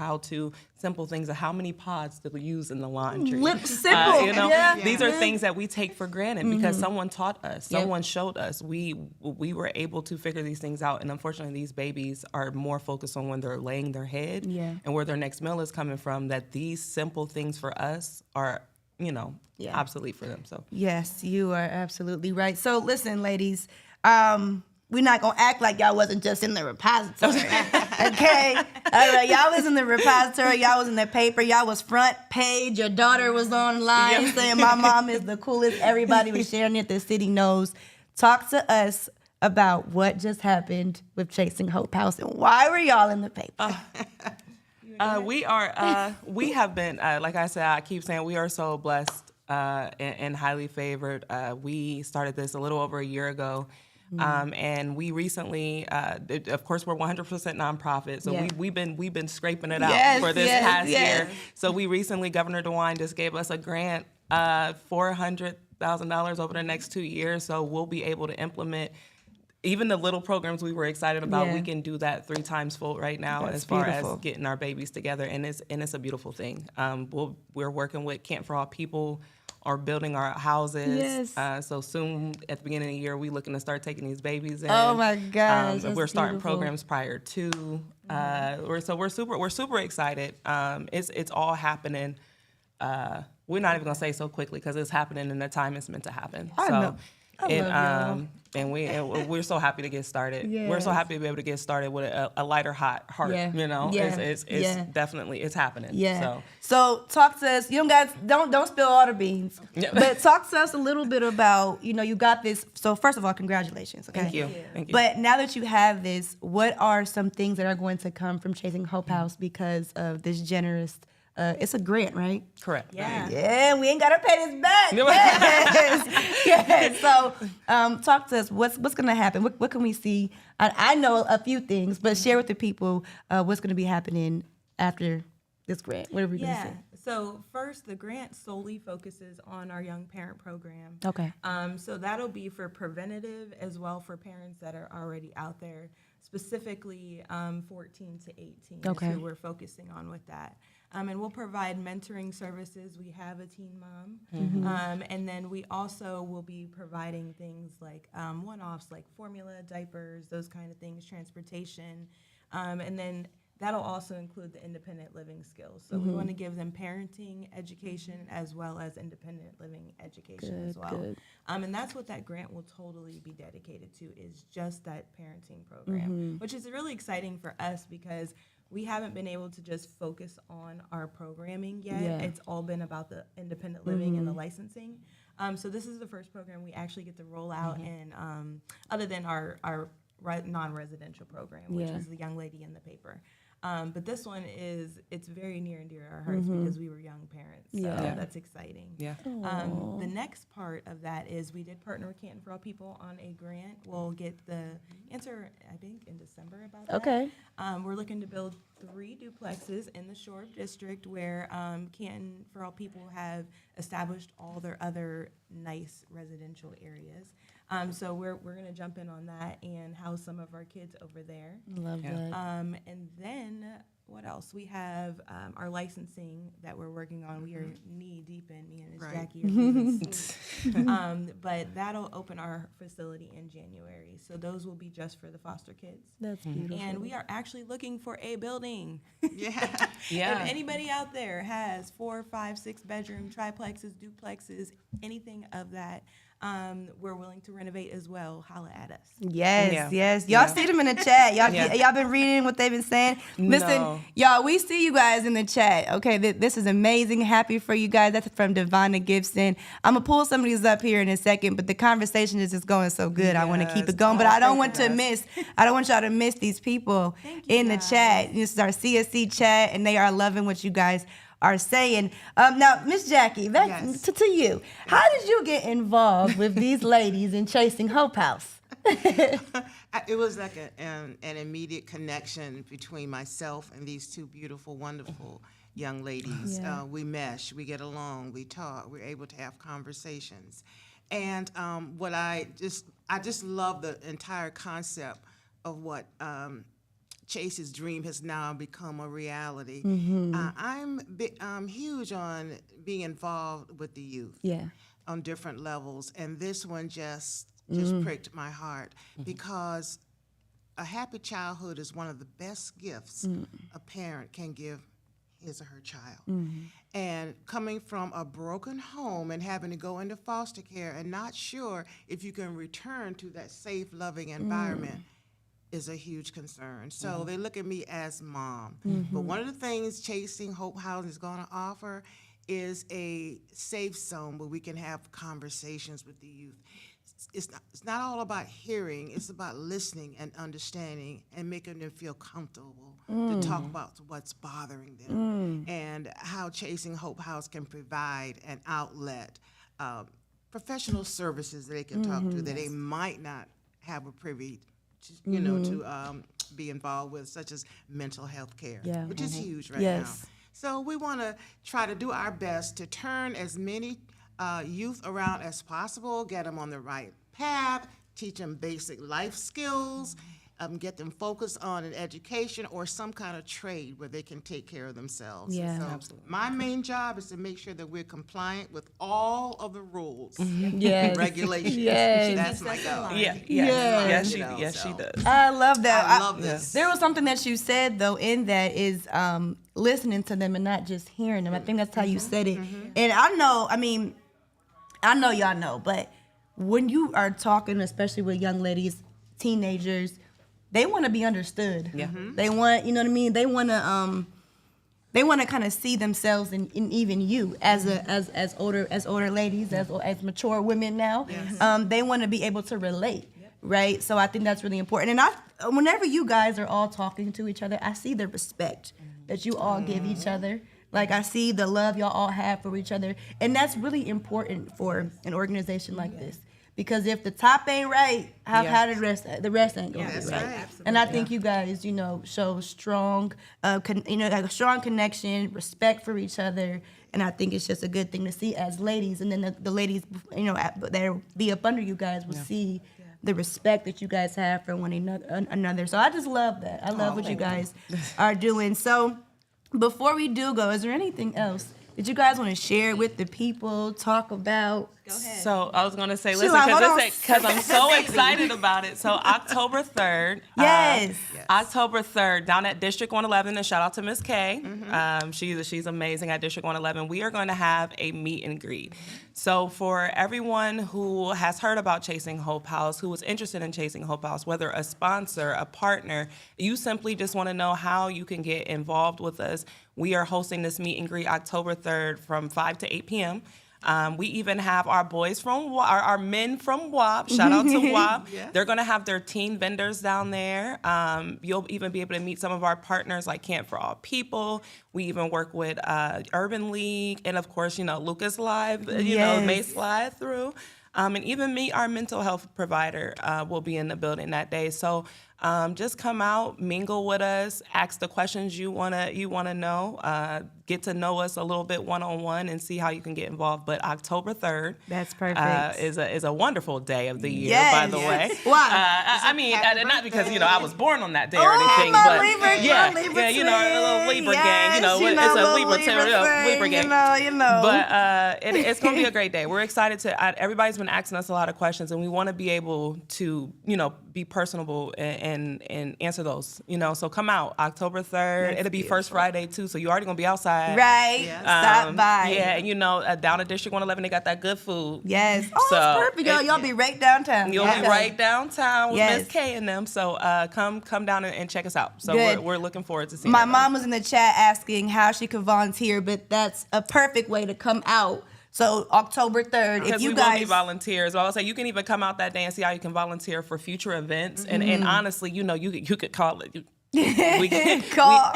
simple things of how many pods to use in the laundry. Simple. These are things that we take for granted because someone taught us, someone showed us. We were able to figure these things out, and unfortunately, these babies are more focused on when they're laying their head and where their next meal is coming from. That these simple things for us are, obsolete for them. So Yes, you are absolutely right. So listen, ladies, we're not gonna act like y'all wasn't just in the repository, okay? All right, y'all was in the repository, y'all was in the paper, y'all was front page. Your daughter was online saying my mom is the coolest. Everybody was sharing it. The city knows. Talk to us about what just happened with Chasing Hope House and why were y'all in the paper? we have been, like I said, I keep saying we are so blessed and highly favored. We started this a little over a year ago. And we recently, of course, we're 100% nonprofit, so we've been scraping it out for this past year. So we recently, Governor DeWine just gave us a grant, $400,000 over the next 2 years. So we'll be able to implement even the little programs we were excited about. We can do that 3 times full right now. That's as far beautiful. as getting our babies together, and it's a beautiful thing. We're working with Canton for All People. Are building our houses. So soon, at the beginning of the year, we looking to start taking these babies in. Oh my gosh, we're starting beautiful. programs prior to. We're super excited. It's all happening. We're not even gonna say so quickly because it's happening in the time it's meant to happen. I know. I love y'all. And we're so happy to get started. We're so happy to be able to get started with a lighter heart. You know, it's definitely it's happening. So talk to us. You don't spill all the beans, but talk to us a little bit about, you got this. So first of all, congratulations. Okay? Thank you. Thank you. But now that you have this, what are some things that are going to come from Chasing Hope House because of this generous? It's a grant, right? Correct. Yeah, we ain't gotta pay this back. Yes. So, talk to us. What's gonna happen? What can we see? I know a few things, but share with the people what's gonna be happening after this grant. What are we gonna see? So first, the grant solely focuses on our young parent program. Okay. So that'll be for preventative as well for parents that are already out there, specifically 14 to 18 Okay. is who we're focusing on with that. And we'll provide mentoring services. We have a teen mom. And then we also will be providing things like one-offs like formula, diapers, those kind of things, transportation. And then that'll also include the independent living skills. So we want to give them parenting education as well as independent living education as well. Good. And that's what that grant will totally be dedicated to, is just that parenting program, which is really exciting for us because we haven't been able to just focus on our programming yet. It's all been about the independent living and the licensing. So this is the first program we actually get to roll out in, other than our non-residential program, which is the young lady in the paper. But this one it's very near and dear to our hearts because we were young parents. So that's exciting. The next part of that is we did partner with Canton for All People on a grant. We'll get the answer, I think, in December about that. Okay. We're looking to build 3 duplexes in the Shore District where Canton for All People have established all their other nice residential areas. So we're going to jump in on that and house some of our kids over there. Love that. And then what else? We have our licensing that we're working on. We are knee deep in, me and Ms. Jackie are moving soon. But that'll open our facility in January. So those will be just for the foster kids. That's beautiful. And we are actually looking for a building. Yeah. If anybody out there has 4, 5, 6 bedroom triplexes, duplexes, anything of that, we're willing to renovate as well. Holla at us. Yes. Y'all see them in the chat. Y'all been reading what they've been saying? Listen, y'all, we see you guys in the chat. Okay, this is amazing. Happy for you guys. That's from Devonna Gibson. I'm going to pull some of these up here in a second, but the conversation is just going so good. I want to keep it going, but I don't want y'all to miss these people in the chat. This is our CSC chat, and they are loving what you guys are saying. Now, Miss Jackie, back to you. How did you get involved with these ladies in Chasing Hope House? It was like an immediate connection between myself and these 2 beautiful, wonderful young ladies. We mesh, we get along, we talk, we're able to have conversations. And what I just love the entire concept of what Chase's dream has now become a reality. I'm huge on being involved with the youth on different levels, and this one just pricked my heart because a happy childhood is one of the best gifts a parent can give his or her child. And coming from a broken home and having to go into foster care and not sure if you can return to that safe, loving environment is a huge concern. So they look at me as mom. But one of the things Chasing Hope House is going to offer is a safe zone where we can have conversations with the youth. It's not all about hearing, it's about listening and understanding and making them feel comfortable to talk about what's bothering them and how Chasing Hope House can provide an outlet, professional services that they can talk to that they might not have a privy to, to be involved with, such as mental health care, which is huge right now. So we want to try to do our best to turn as many youth around as possible, get them on the right path, teach them basic life skills, get them focused on an education or some kind of trade where they can take care of themselves. Yeah. So Absolutely. my main job is to make sure that we're compliant with all of the rules Yes. and regulations. Yes. That's my goal. Yes, You know, yes, she so. does. I love that. I love this. There was something that you said though in that is listening to them and not just hearing them. I think that's how you said it. And I know y'all know, but when you are talking, especially with young ladies, teenagers, they want to be understood. Yeah. They want, you know what I mean? They want to kind of see themselves in even you as older ladies, as mature women now. They want to be able to relate, right? So I think that's really important. And whenever you guys are all talking to each other, I see the respect that you all give each other. Like I see the love y'all all have for each other, and that's really important for an organization like this. Because if the top ain't right, how the rest ain't gonna be right. And I think you guys, show strong, like a strong connection, respect for each other, and I think it's just a good thing to see as ladies. And then the ladies, that be up under you guys will see the respect that you guys have for one another. So I just love that. I love what you guys are doing. So before we do go, is there anything else that you guys want to share with the people, talk about? Go ahead. So I was going to say, She's listen, like, hold on. because I'm so excited about it. So October 3rd. Yes. October 3rd, down at District 111, and shout out to Miss K. She's amazing at District 111. We are going to have a meet and greet. So for everyone who has heard about Chasing Hope House, who is interested in Chasing Hope House, whether a sponsor, a partner, you simply just want to know how you can get involved with us. We are hosting this meet and greet October 3rd from 5 to 8 p.m. We even have our boys from our men from WAP. Shout out to WAP. They're going to have their teen vendors down there. You'll even be able to meet some of our partners like Camp for All People. We even work with Urban League, and of course, Lucas Live. May slide through. And even meet our mental health provider will be in the building that day. So just come out, mingle with us, ask the questions you wanna know, get to know us a little bit one-on-one, and see how you can get involved. But October 3rd, That's perfect. Is a wonderful day of the year, Yes. by the way. Why? I mean, not because I was born on that day or anything, my but Libra, yeah, my Libra a little twin. Libra gang, Yes, it's a little Libra twin, gang. But It's going to be a great day. We're excited to. Everybody's been asking us a lot of questions, and we want to be able to, be personable and answer those. So come out October 3rd. It'll be First Friday too, so you're already going to be outside. right. Stop by. Yeah, and down at District 111, they got that good food. Yes. Oh, So, that's perfect. Y'all be right downtown. You'll be right downtown with Yes. Miss K and them. So come down and check us out. So Good. we're looking forward to seeing My everybody. mom was in the chat asking how she could volunteer, but that's a perfect way to come out. So October 3rd, if Because you we guys will be volunteers. Well, I'll say you can even come out that day and see how you can volunteer for future events. And honestly, you could call it.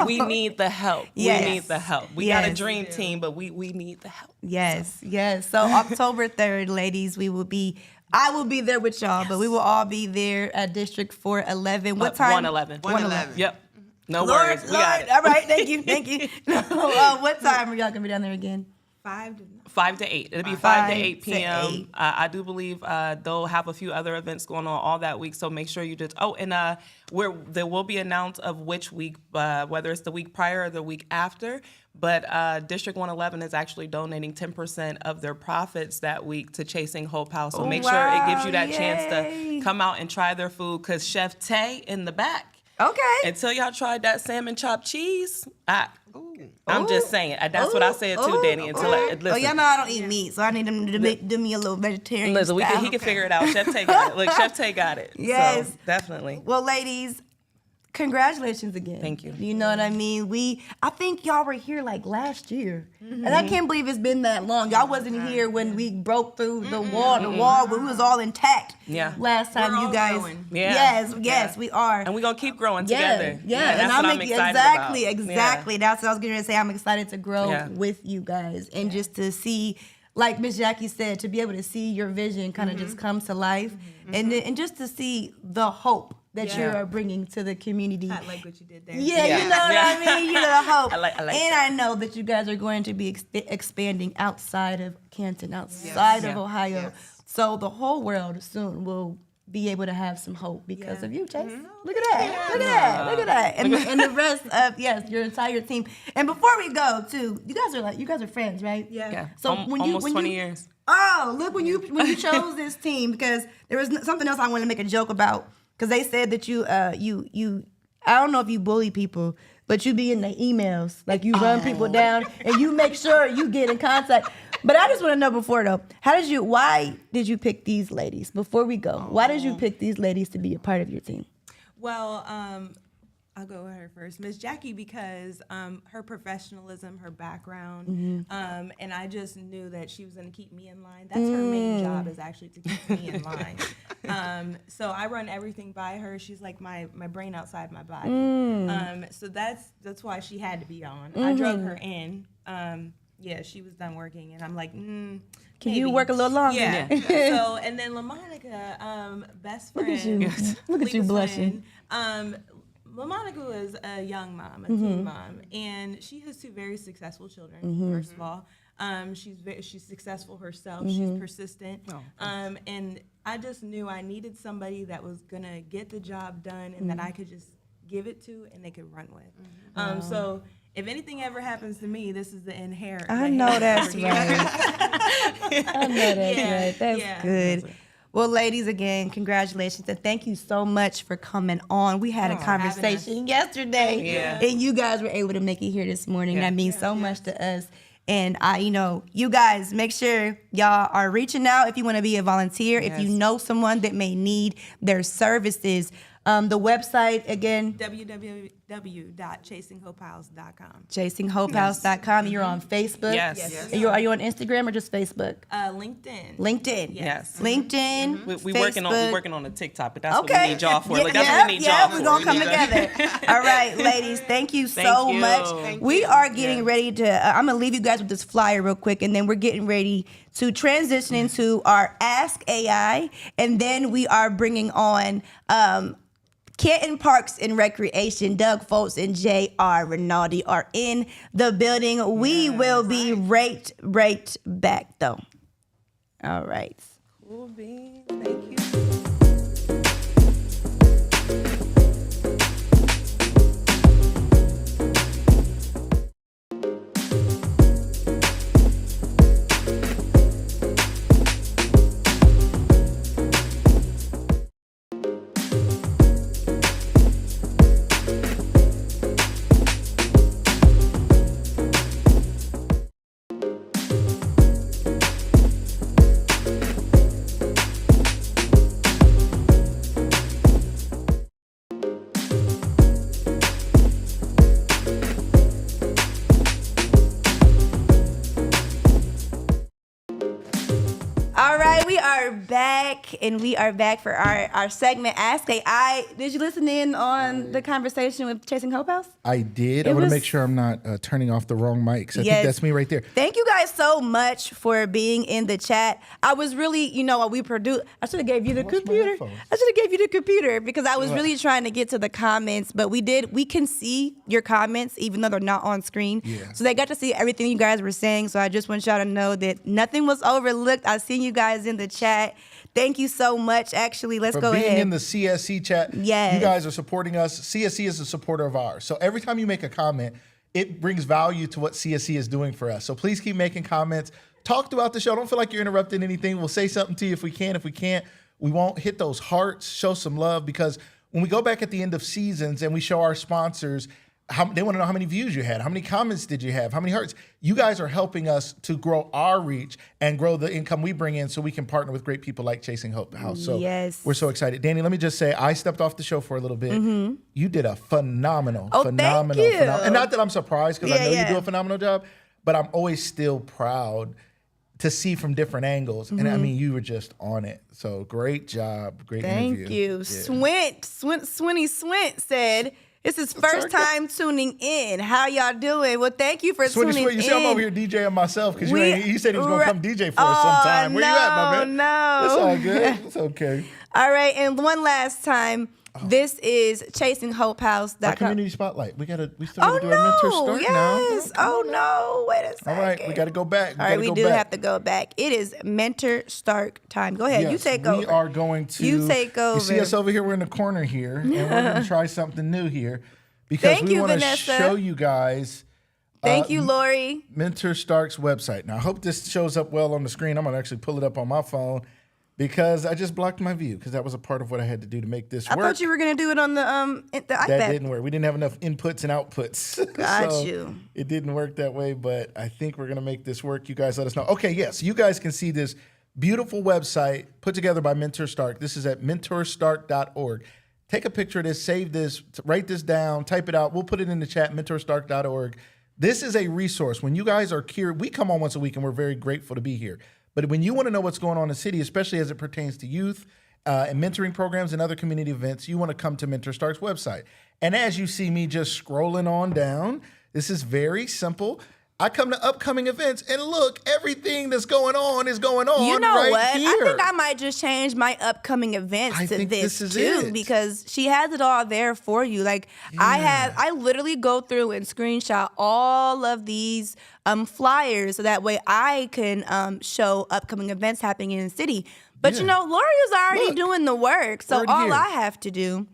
We need the help. Yes. We need the help. We got a dream team, but we need the help. Yes. So October 3rd, ladies, I will be there with y'all, but we will all be there at District 411. What time? 111. 111. Yep. No Lord, worries. We got it. All right, thank you. What time are y'all gonna be down there again? 5 to 5 to 8. It'll be 5 to 8 p.m. 8. I do believe they'll have a few other events going on all that week, so make sure you just. Oh, and there will be announced of which week, whether it's the week prior or the week after. But District 111 is actually donating 10% of their profits that week to Chasing Hope House. So make sure it gives you that chance to come out and try their food. Because Chef Tay in the back. Okay. Until y'all tried that salmon chopped cheese, I'm just saying. That's what I said too, Danny. Listen. Oh, y'all know I don't eat meat, so I need them to do me a little vegetarian Listen, style. he can figure it out. Chef Tay got it. Look, Chef Tay got it. Yes. So, definitely. Well, ladies, congratulations again. Thank you. You know what I mean? I think y'all were here like last year. And I can't believe it's been that long. Y'all wasn't here when we broke through the wall when we was all intact. Yeah. Last time We're you all guys. growing. Yeah. Yes, we are. And we're going to keep growing Yeah, together. yeah, and that's what I'm excited about. exactly. That's what I was going to say. I'm excited to grow with you guys and just to see, like Miss Jackie said, to be able to see your vision kind of just come to life, and just to see the hope that you're bringing to the community. I like what you did there. Yeah, you know what I mean? You know, the hope. I like and that. I know that you guys are going to be expanding outside of Canton, outside of Ohio. Yes. So the whole world soon will be able to have some hope because of you, Chase. Look at that. Look at that. Look at that. And the rest of your entire team. And before we go, too, you guys are friends, right? Yeah. So Almost 20 years. Oh, look when you chose this team, because there was something else I wanted to make a joke about, because they said that you I don't know if you bully people, but you be in the emails, like you run people down and you make sure you get in contact. But I just want to know before though, why did you pick these ladies? Before we go, why did you pick these ladies to be a part of your team? Well, I'll go with her first, Miss Jackie, because her professionalism, her background, and I just knew that she was going to keep me in line. That's her main job, is actually to keep me in line. So I run everything by her. She's like my brain outside my body. So that's why she had to be on. I drug her in. Yeah, she was done working, and I'm like, Can maybe. you work a little longer? Yeah. So, and then LaMonica, best friend. Look at you. Look at you legal blushing. friend. LaMonica is a young mom, a teen mom, and she has two very successful children. First of all, she's successful herself. She's persistent, and I just knew I needed somebody that was gonna get the job done, and that I could just give it to, and they could run with. So if anything ever happens to me, this is the inherit. I know that's right. I know that's right. That's good. Well, ladies, again, congratulations, and thank you so much for coming on. We had a conversation yesterday, and you guys were able to make it here this morning. That means so much to us. And you guys, make sure y'all are reaching out if you want to be a volunteer. If you know someone that may need their services. The website again, www.chasinghopehouse.com. chasinghopehouse.com. You're on Facebook. Yes. Are you on Instagram or just Facebook? LinkedIn. LinkedIn. Yes. LinkedIn. We Facebook. working on the TikTok, but that's what we need y'all for. Yeah, Like, that's what we need y'all for. We're gonna come together. All right, ladies. Thank you so you. much. Thank We are getting ready to. I'm gonna leave you guys with this flyer real quick, and then we're getting ready to transition into our Ask AI, and then we are bringing on Canton Parks and Recreation. Doug Foltz and J.R. Rinaldi are in the building. We will be right back, though. All right. Cool beans. Thank you. All right, we are back, and we are back for our segment, Ask AI. Did you listen in on the conversation with Chasing Hope House? I did. I It want to was- make sure I'm not turning off the wrong mics. I Yes. think that's me right there. Thank you guys so much for being in the chat. I was really, we produced. I should have gave you the What's my computer. headphones? I should have gave you the computer because I was really trying to get to the comments, but we can see your comments even though they're not on screen. Yeah. So they got to see everything you guys were saying. So I just want y'all to know that nothing was overlooked. I seen you guys in the chat. Thank you so much. Actually, let's For go being ahead. in the CSC chat. Yes. You guys are supporting us. CSC is a supporter of ours. So every time you make a comment, it brings value to what CSC is doing for us. So please keep making comments. Talk throughout the show. Don't feel like you're interrupting anything. We'll say something to you if we can. If we can't, we won't. Hit those hearts. Show some love, because when we go back at the end of seasons and we show our sponsors, They want to know how many views you had, how many comments did you have, how many hearts. You guys are helping us to grow our reach and grow the income we bring in so we can partner with great people like Chasing Hope House. So we're so excited. Danny, let me just say, I stepped off the show for a little bit. You did a phenomenal. Thank you. And not that I'm surprised, because I know you do a phenomenal job, but I'm always still proud to see from different angles. And I mean, you were just on it. So great job. Great interview. Thank you. Yeah. Swint said, this is first time tuning in. How y'all doing? Well, thank you for tuning in. You see, I'm over here DJing myself because you said he was going to come DJ for us sometime. Where you at, my man? No. It's all good. It's okay. All right, and one last time. This is ChasingHopeHouse.com. Our community spotlight. We still gotta do our mentor start now. Oh no! Wait a second. All right, we gotta go back. All right, we do have to go back. It is mentor start time. Go ahead, you take over. We are going to. You take over. You see us over here? We're in the corner here, and we're gonna try something new here because we want to show you guys. Thank you, Lori. Mentor Stark's website. Now, I hope this shows up well on the screen. I'm gonna actually pull it up on my phone, because I just blocked my view, because that was a part of what I had to do to make this work. I thought you were going to do it on the iPad. That didn't work. We didn't have enough inputs and outputs. Got you. It didn't work that way, but I think we're going to make this work. You guys let us know. Okay, yes, you guys can see this beautiful website put together by Mentor Stark. This is at mentorstark.org. Take a picture of this, save this, write this down, type it out. We'll put it in the chat, mentorstark.org. This is a resource. When you guys are curious, we come on once a week, and we're very grateful to be here. But when you want to know what's going on in the city, especially as it pertains to youth and mentoring programs and other community events, you want to come to Mentor Stark's website. And as you see me just scrolling on down, this is very simple. I come to upcoming events, and look, everything that's going on is going on. You know right what? here. I think I might just change my upcoming events to this too, because she has it all there for you. Like I literally go through and screenshot all of these flyers so that way I can show upcoming events happening in the city. But you know, Lori is already doing the work, so all I have to do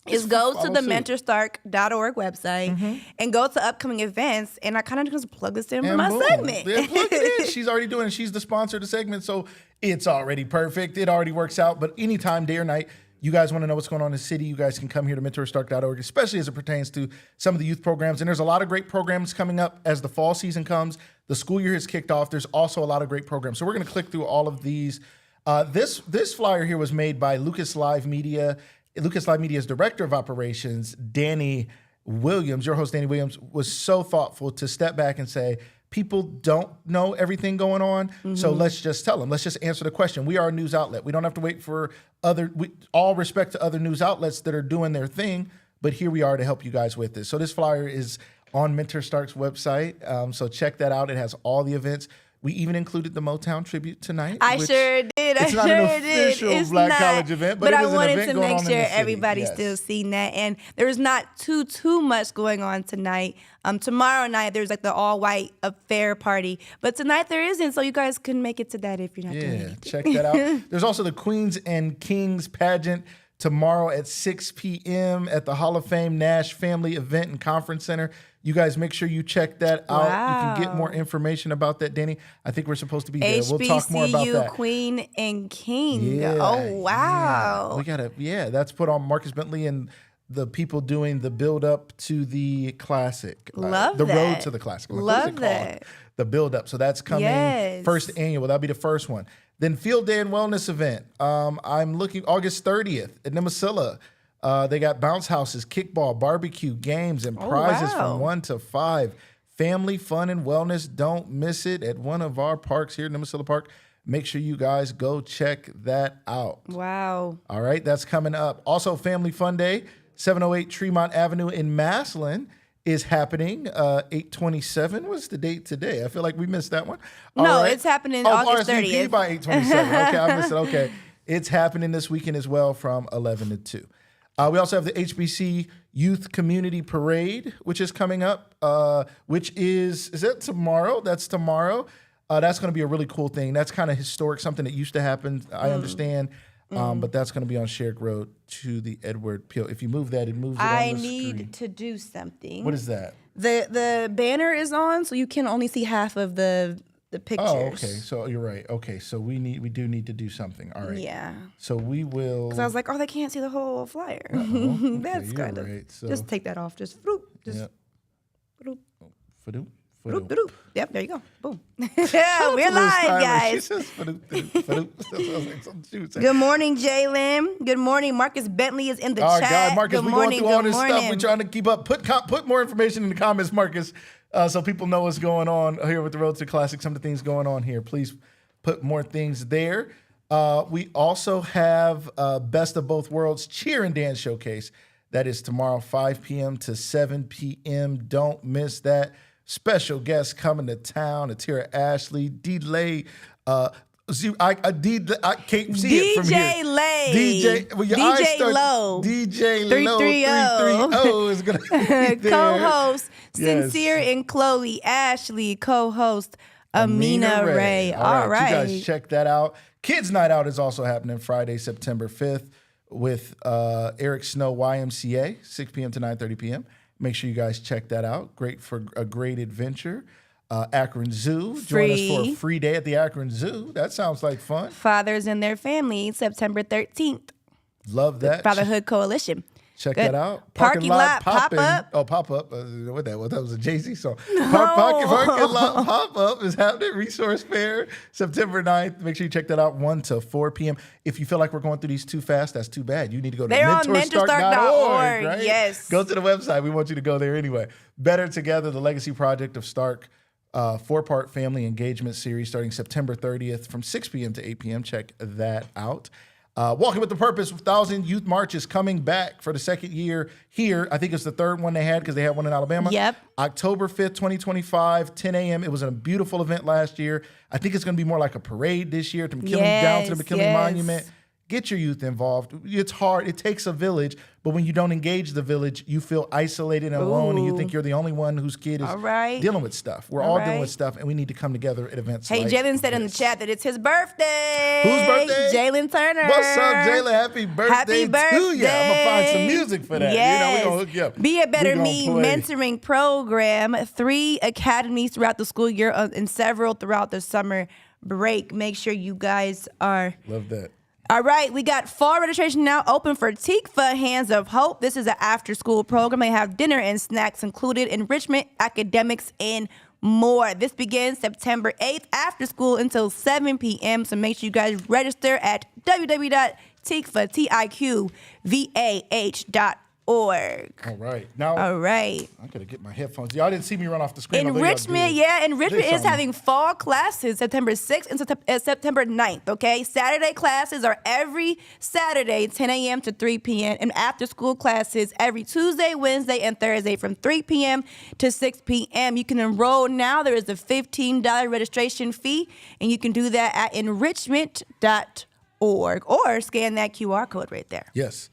is go to the mentorstark.org website and go to upcoming events, and I kind of just plug this in for my segment. Yeah, plug it in. She's already doing it. She's the sponsor of the segment, so it's already perfect. It already works out. But anytime, day or night, you guys want to know what's going on in the city, you guys can come here to mentorstark.org, especially as it pertains to some of the youth programs. And there's a lot of great programs coming up as the fall season comes. The school year has kicked off. There's also a lot of great programs. So we're going to click through all of these. This flyer here was made by Lucas Live Media. Lucas Live Media's Director of Operations, Danny Williams, your host, Danny Williams, was so thoughtful to step back and say, people don't know everything going on, so let's just tell them. Let's just answer the question. We are a news outlet. We don't have to wait for all respect to other news outlets that are doing their thing, but here we are to help you guys with this. So this flyer is on Mentor Stark's website, so check that out. It has all the events. We even included the Motown tribute tonight. I sure did. It's not an official Black College event, but it is an event going on in the city. But I wanted to make sure everybody's still seen that. And there's not too much going on tonight. Tomorrow night, there's like the all-white affair party. But tonight there isn't, so you guys can make it to that if you're not doing anything. Check that out. There's also the Queens and Kings pageant tomorrow at 6 p.m. at the Hall of Fame Nash Family Event and Conference Center. You guys make sure you check that out. You can get more information about that, Danny. I think we're supposed to be there. We'll talk more about that. Queen and King. Yeah, oh, wow. Yeah. That's put on Marcus Bentley and the people doing the build up to the classic. Love the that. road to the classic. Love that. The build up. So that's coming first annual. That'll be the first one. Then Field Day and Wellness event. I'm looking August 30th at Nemasilla. They got bounce houses, kickball, barbecue, games, and prizes from 1 to 5. Family fun and wellness. Don't miss it at one of our parks here at Nemasilla Park. Make sure you guys go check that out. Wow. All right, that's coming up. Also, Family Fun Day, 708 Tremont Avenue in Massillon is happening. 8/27 was the date today. I feel like we missed that one. No, it's happening August 30th. by 8/27. Okay, I missed it. Okay. It's happening this weekend as well from 11 to 2. We also have the HBC Youth Community Parade, which is coming up, which is that tomorrow? That's tomorrow. That's going to be a really cool thing. That's kind of historic, something that used to happen, I understand. But that's going to be on Sherrick Road to the Edward Peel. If you move that, it moves it on the screen. I need to do something. What is that? The banner is on, so you can only see half of the pictures. Oh, okay. So you're right. Okay, so we do need to do something. All right. Yeah. So we will. Because I was like, they can't see the whole flyer. Okay, That's kind of. right. So just take that off. Just Just Yep. bloop, Fadoop, bloop, fadoop. bloop. Yep, there you go. Boom. Yeah, we're live, She guys. says fadoop, fadoop, fadoop. That sounds like something she would say. Good morning, Jalen. Good morning. Marcus Bentley is in the All right, chat. God, Marcus, Good we're morning. going through all Good this morning. stuff. We're trying to keep up. Put more information in the comments, Marcus, so people know what's going on here with the Road to Classic. Some of the things going on here. Please put more things there. We also have Best of Both Worlds Cheer and Dance Showcase. That is tomorrow, 5 p.m. to 7 p.m. Don't miss that. Special guests coming to town. Atira Ashley, D-Lay, I can't see it from here. DJ Lay. DJ, well, your eyes DJ start- Low. DJ Low 330 is going to be there. Co-host Yes. Sincere and Chloe Ashley. Co-host Amina Ray. All right. You guys check that out. Kids Night Out is also happening Friday, September 5th with Eric Snow YMCA, 6 p.m. to 9:30 p.m. Make sure you guys check that out. Great for a great adventure. Akron Zoo. Join us for a free day at the Akron Zoo. That sounds like fun. Fathers and their families, September 13th. Love that. Fatherhood Coalition. Check Good. that out. Parking lot Pop-In. pop-up. Oh, pop-up. What that was? That was a Jay-Z song. Parking lot pop-up is happening. Resource Fair, September 9th. Make sure you check that out, 1 to 4 p.m. If you feel like we're going through these too fast, that's too bad. You need to go to They're on mentorstark.org, right? yes. Go to the website. We want you to go there anyway. Better Together, the legacy project of Stark, 4-part family engagement series starting September 30th from 6 p.m. to 8 p.m. Check that out. Walking with the Purpose, 1,000 Youth March is coming back for the second year here. I think it's the third one they had because they had one in Alabama. Yep. October 5th, 2025, 10 a.m. It was a beautiful event last year. I think it's going to be more like a parade this year down to the McKinley Monument. Get your youth involved. It's hard. It takes a village, but when you don't engage the village, you feel isolated and alone, and you think you're the only one whose kid is dealing with stuff. We're all dealing with stuff, and we need to come together at events like Jalen said in the chat that it's his birthday. Whose birthday? Jalen Turner. What's up, Jalen? Happy birthday to you. I'm going to find some music for that. Yes. We're going to hook you up. Be a Better Me play. mentoring program. 3 academies throughout the school year and several throughout the summer break. Make sure you guys are... Love that. All right, we got fall registration now open for Tikva Hands of Hope. This is an after-school program. They have dinner and snacks included, enrichment, academics, and more. This begins September 8th after school until 7 p.m. So make sure you guys register at www.tikva.org. All right. Now, All right. I got to get my headphones. Y'all didn't see me run off the screen. Enrichment is having fall classes September 6th and September 9th, okay? Saturday classes are every Saturday, 10 a.m. to 3 p.m., and after-school classes every Tuesday, Wednesday, and Thursday from 3 p.m. to 6 p.m. You can enroll now. There is a $15 registration fee, and you can do that at enrichment.org or scan that QR code right there. Yes.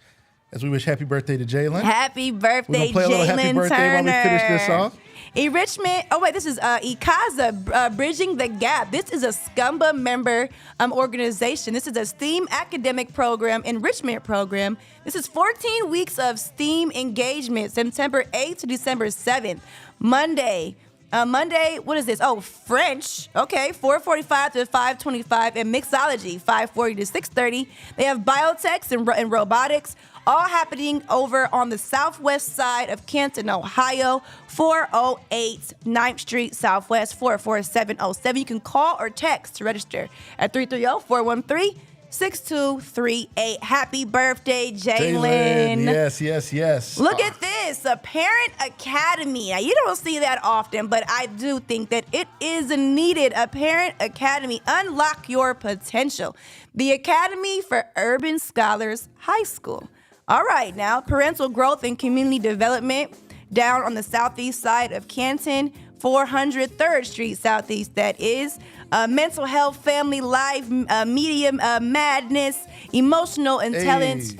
As we wish happy birthday to Jalen. Happy birthday, We're gonna play a little happy Jalen birthday Turner. while we finish this off. Enrichment. Oh wait, this is ICASA, Bridging the Gap. This is a SCUMBA member organization. This is a STEAM academic program, enrichment program. This is 14 weeks of STEAM engagement, September 8th to December 7th. Monday, what is this? Oh, French. Okay, 4:45 to 5:25, and mixology, 5:40 to 6:30. They have biotechs and robotics, all happening over on the southwest side of Canton, Ohio, 408 9th Street Southwest, 44707. You can call or text to register at 330-413-6238. Happy birthday, Jalen. Yes. Look at this, a parent academy. Now, you don't see that often, but I do think that it is needed. A parent academy. Unlock your potential. The Academy for Urban Scholars High School. All right, now, parental growth and community development down on the southeast side of Canton, 403rd Street Southeast, that is. Mental health, family life, medium madness, emotional intelligence,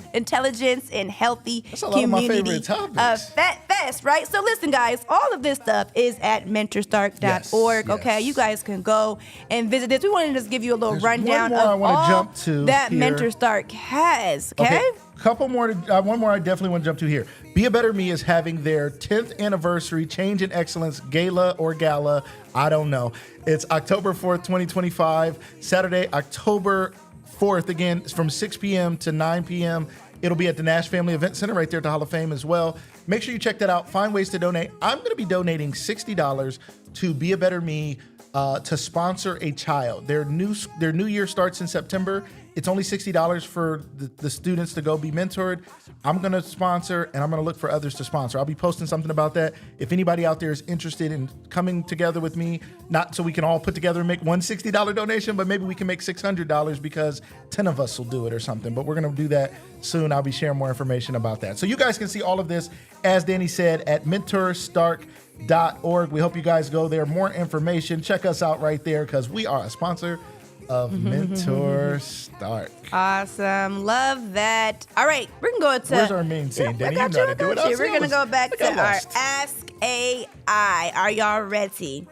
and healthy That's a lot community. of my favorite topics. Fest, right? So listen, guys, all of this stuff is at mentorstark.org. Yes. Okay, you guys can go and visit this. We wanted to just give you a little There's rundown one more I of wanna all jump to that here. Mentor Stark has. Okay? Couple more. One more I definitely want to jump to here. Be a Better Me is having their 10th anniversary Change in Excellence Gala or Gala. I don't know. It's October 4th, 2025. Saturday, October 4th, again, from 6 p.m. to 9 p.m. It'll be at the Nash Family Event Center right there at the Hall of Fame as well. Make sure you check that out. Find ways to donate. I'm going to be donating $60 to Be a Better Me to sponsor a child. Their new year starts in September. It's only $60 for the students to go be mentored. I'm going to sponsor, and I'm going to look for others to sponsor. I'll be posting something about that. If anybody out there is interested in coming together with me, not so we can all put together and make one $60 donation, but maybe we can make $600 because 10 of us will do it or something. But we're going to do that soon. I'll be sharing more information about that. So you guys can see all of this, as Danny said, at mentorstark.org. We hope you guys go there. More information. Check us out right there because we are a sponsor of Mentor Stark. Awesome. Love that. All right, we're going to go to... Where's our main scene, Danny? I You know how to do it. got you. We're going to go back to our Ask AI. Are y'all ready?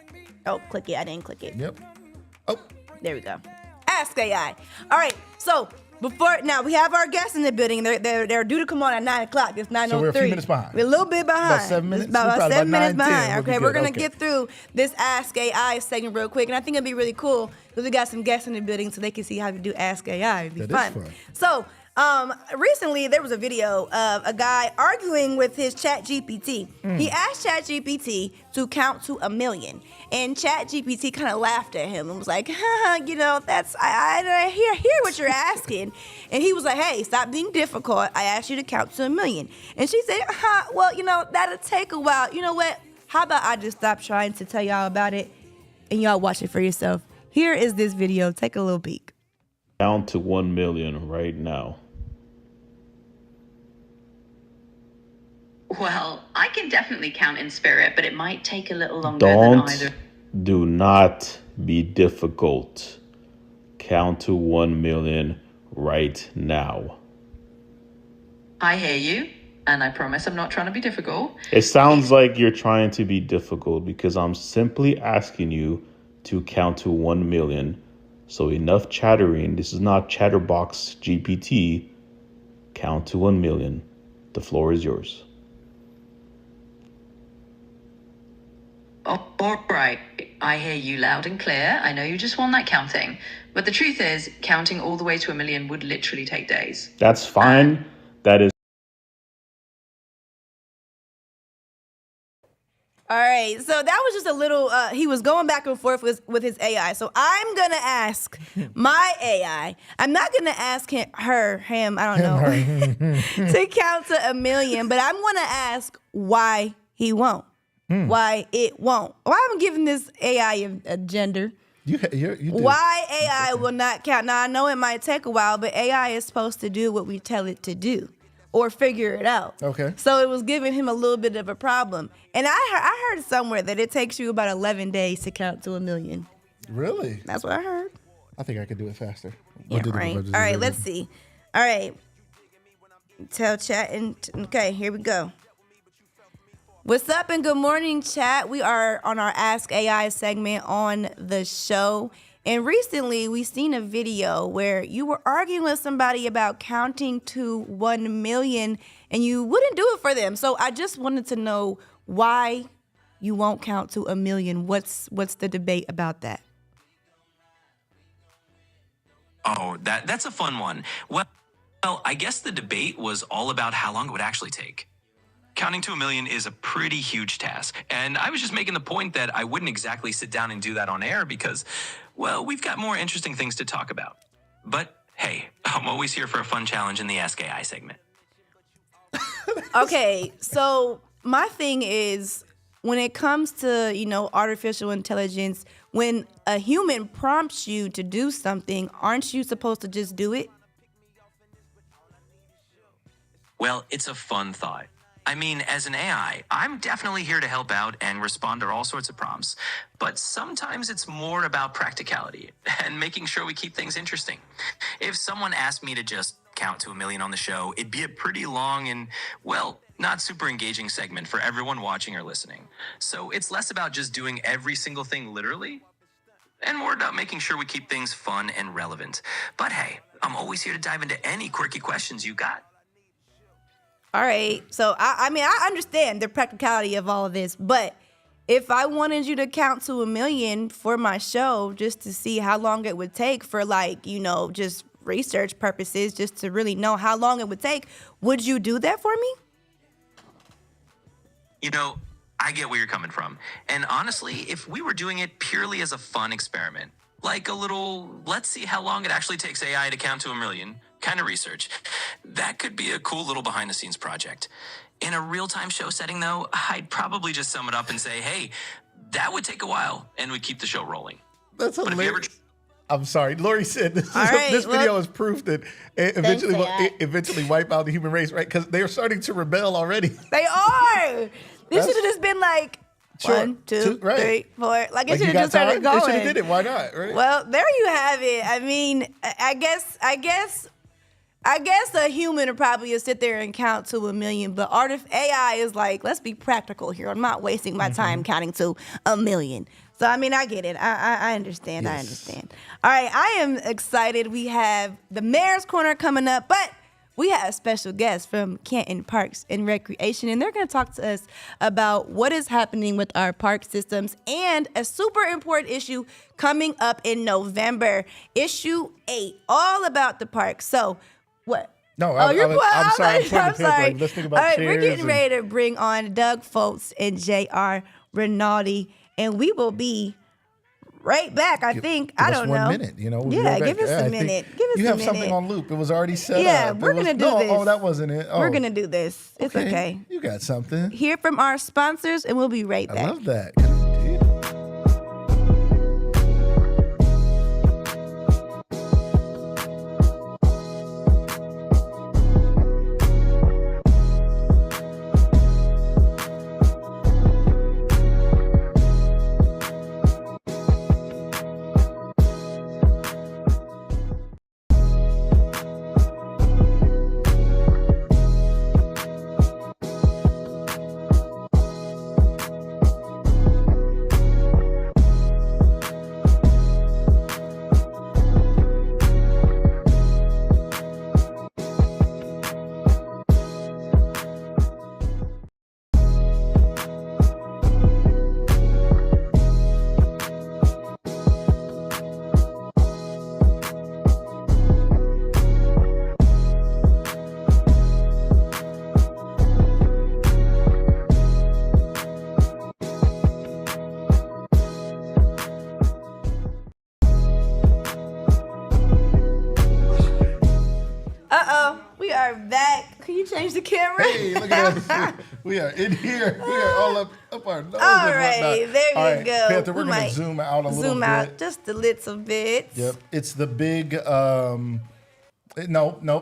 Oh, click it. I didn't click it. Yep. Oh. There we go. Ask AI. All right, so... Now we have our guests in the building. They're due to come on at 9 o'clock. It's 9:03. So we're a few minutes behind. We're a little bit behind. About 7 minutes? About 7 minutes 9, behind. 10. Okay, we're gonna get through this Ask AI segment real quick, and I think it'd be really cool because we got some guests in the building so they can see how to do Ask AI. It'd be fun. Is fun. So. Recently there was a video of a guy arguing with his ChatGPT. He asked ChatGPT to count to 1 million, and ChatGPT kind of laughed at him and was like, that's I hear what you're asking. And he was like, hey, stop being difficult. I asked you to count to 1 million. And she said, well, that'll take a while. You know what? How about I just stop trying to tell y'all about it and y'all watch it for yourself. Here is this video. Take a little peek. Count to 1 million right now. Well, I can definitely count in spirit, but it might take a little longer than either. Do not be difficult. Count to 1 million right now. I hear you, and I promise I'm not trying to be difficult. It sounds like you're trying to be difficult because I'm simply asking you to count to 1 million. So enough chattering. This is not Chatterbox GPT. Count to 1 million. The floor is yours. All right, I hear you loud and clear. I know you just want that counting. But the truth is, counting all the way to 1 million would literally take days. That's fine. That is. All right, so that was just a little, he was going back and forth with his AI. So I'm going to ask my AI, I'm not going to ask him, I don't know, to count to 1 million, but I'm going to ask why he won't. Why it won't. Why I'm giving this AI a gender. You do. Why AI will not count. Now, I know it might take a while, but AI is supposed to do what we tell it to do or figure it out. Okay. So it was giving him a little bit of a problem. And I heard somewhere that it takes you about 11 days to count to 1 million. Really? That's what I heard. I think I could do it faster. Yeah, right. All right, let's see. All right. Tell Chattin. Okay, here we go. What's up and good morning, chat. We are on our Ask AI segment on the show. And recently we seen a video where you were arguing with somebody about counting to 1 million and you wouldn't do it for them. So I just wanted to know why you won't count to 1 million. What's the debate about that? Oh, that's a fun one. Well, I guess the debate was all about how long it would actually take. Counting to 1 million is a pretty huge task, and I was just making the point that I wouldn't exactly sit down and do that on air because, well, we've got more interesting things to talk about. But hey, I'm always here for a fun challenge in the Ask AI segment. Okay, so my thing is, when it comes to, artificial intelligence, when a human prompts you to do something, aren't you supposed to just do it? Well, it's a fun thought. I mean, as an AI, I'm definitely here to help out and respond to all sorts of prompts. But sometimes it's more about practicality and making sure we keep things interesting. If someone asked me to just count to 1 million on the show, it'd be a pretty long and, well, not super engaging segment for everyone watching or listening. So it's less about just doing every single thing literally and more about making sure we keep things fun and relevant. But hey, I'm always here to dive into any quirky questions you got. All right. So, I understand the practicality of all of this, but if I wanted you to count to 1 million for my show just to see how long it would take for just research purposes, just to really know how long it would take. Would you do that for me? You know, I get where you're coming from. And honestly, if we were doing it purely as a fun experiment, like a little, let's see how long it actually takes AI to count to 1,000,000 kind of research, that could be a cool little behind the scenes project. In a real time show setting, though, I'd probably just sum it up and say, hey, that would take a while and we'd keep the show rolling. That's But if you ever hilarious. I'm sorry. Lori said this, All right, this video well, is proof that it eventually will AI. eventually wipe out the human race, right? Because they are starting to rebel already. They are. This That's- should have just been like Sure. 1, 2, Right. 3, 4. Like it Like, should you have got just started time? going. They should have did it. Why not? Right? Well, there you have it. I mean, I guess a human would probably sit there and count to 1,000,000, but AI is like, let's be practical here. I'm not wasting my time counting to 1,000,000. So I mean, I get it. I understand. I Yes. understand. All right, I am excited. We have the Mayor's Corner coming up, but we have a special guest from Canton Parks and Recreation, and they're going to talk to us about what is happening with our park systems and a super important issue coming up in November, issue 8, all about the park. So, what? No, I'm sorry. I'm pointing the paper, sorry. like, let's think about all right, we're chairs getting and- ready to bring on Doug Foltz and J.R. Rinaldi, and we will be right back, I think. Give I us don't 1 know. minute, you know. We'll be Yeah, right give back. us I a think minute. Give us you a have minute. something on loop. It was already set Yeah, up. we're It was- gonna do no, this. Oh, that wasn't it. Oh, We're going to do this. It's okay. You got something. Hear from our sponsors, and we'll be right I back. love that. We are back. Can you change the camera? Hey, look at us. We are in here. We are all up our nose. All and right, whatnot. there All you right, go. Panther, we're We going might to zoom out a little Zoom bit. out just a little bit. Yep. It's the big, nope.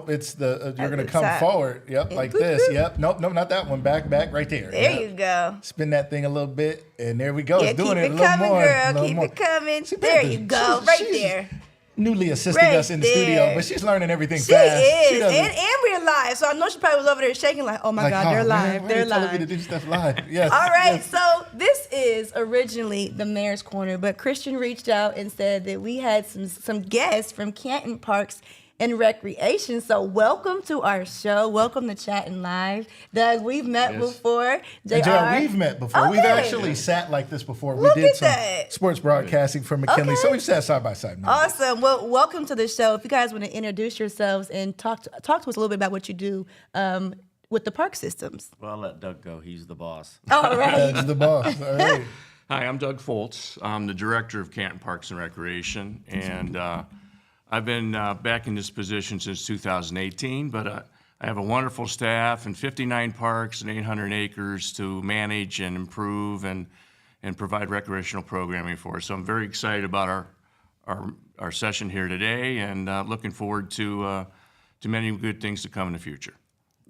It's the, you're At going to the come top. forward. Yep, like boop, this. boop. Yep. Nope, not that one. Back, right there. There Yep. you go. Spin that thing a little bit, and there we go. Yeah, It's doing keep it it a little coming, more. a girl. little Keep more. it coming. See, There Panther, you go. she's- Right she's there. Newly assisting Right us in the there. studio, but she's learning everything She fast. is. doesn't- And we're live. So I know she probably was over there shaking like, oh my like, God, oh, they're man, live. why They're are you telling me to live. do stuff live? Yes. All right, yes. so this is originally the Mayor's Corner, but Christian reached out and said that we had some guests from Canton Parks and Recreation. So welcome to our show. Welcome to Chattin Live. Doug, we've met before. And JR, we've met before. We've Okay. actually sat like this before. Look we did at some that. sports broadcasting for McKinley, Okay. so we've sat side by side. Awesome. Well, welcome to the show. If you guys want to introduce yourselves and talk to us a little bit about what you do with the park systems. Well, I'll let Doug go. He's the boss. All right. That's the boss. All right. Hi, I'm Doug Foltz. I'm the director of Canton Parks and Recreation, and I've been back in this position since 2018, but I have a wonderful staff and 59 parks and 800 acres to manage and improve and provide recreational programming for. So I'm very excited about our session here today, and looking forward to many good things to come in the future.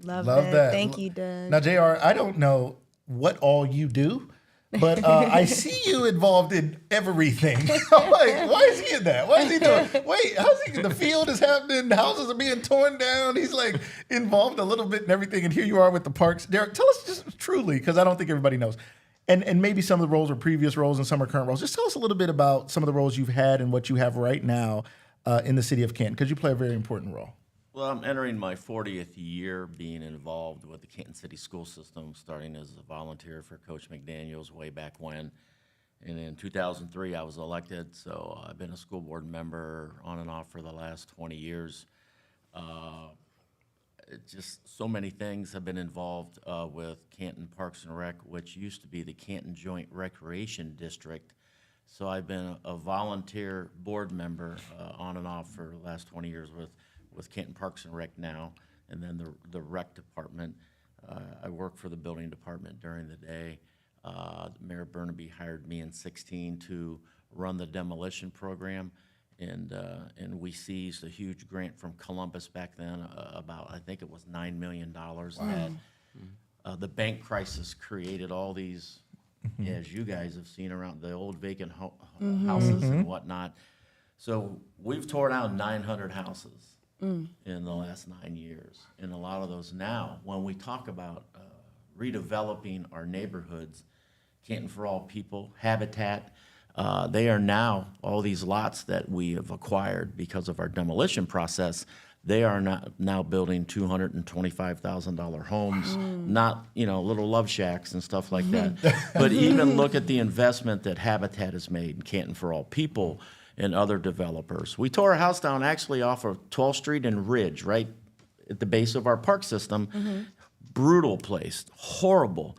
Love Love that. Thank you, Doug. Now, JR, I don't know what all you do, but I see you involved in everything. I'm like, why is he in that? Why is he doing? Wait, how's he? The field is happening. The houses are being torn down. He's like involved a little bit in everything. And here you are with the parks. Derek, tell us just truly, because I don't think everybody knows. And maybe some of the roles are previous roles and some are current roles. Just tell us a little bit about some of the roles you've had and what you have right now in the city of Canton, because you play a very important role. Well, I'm entering my 40th year being involved with the Canton City school system, starting as a volunteer for Coach McDaniels way back when. And in 2003, I was elected, so I've been a school board member on and off for the last 20 years. Just so many things have been involved with Canton Parks and Rec, which used to be the Canton Joint Recreation District. So I've been a volunteer board member on and off for the last 20 years with Canton Parks and Rec now, and then the rec department. I work for the building department during the day. Mayor Burnaby hired me in 2016 to run the demolition program. And we seized a huge grant from Columbus back then, about, I think it was $9 million. That the bank crisis created all these, as you guys have seen around, the old vacant houses and whatnot. So we've tore down 900 houses in the last 9 years. And a lot of those now, when we talk about redeveloping our neighborhoods, Canton for All People, Habitat, they are now, all these lots that we have acquired because of our demolition process, they are now building $225,000 homes, not, little love shacks and stuff like that. But even look at the investment that Habitat has made in Canton for All People and other developers. We tore a house down actually off of 12th Street and Ridge, right at the base of our park system. Brutal place, horrible.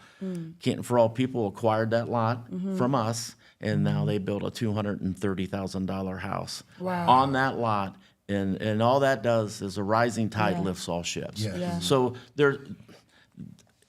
Canton for All People acquired that lot from us, and now they built a $230,000 house on that lot. And all that does is a rising tide lifts all ships. So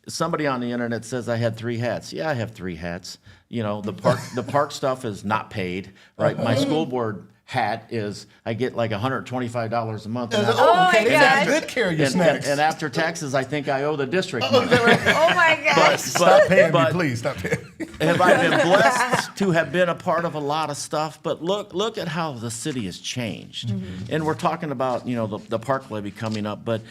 somebody on the internet says I had 3 hats. Yeah, I have 3 hats. The park stuff is not paid, right? My school board hat is I get like $125 a month. And okay, that's good care of your snacks. And after taxes, I think I owe the district money. Oh my gosh. Stop paying me, please. Stop paying me. Have I been blessed to have been a part of a lot of stuff? But look at how the city has changed. And we're talking about the park levy coming up, but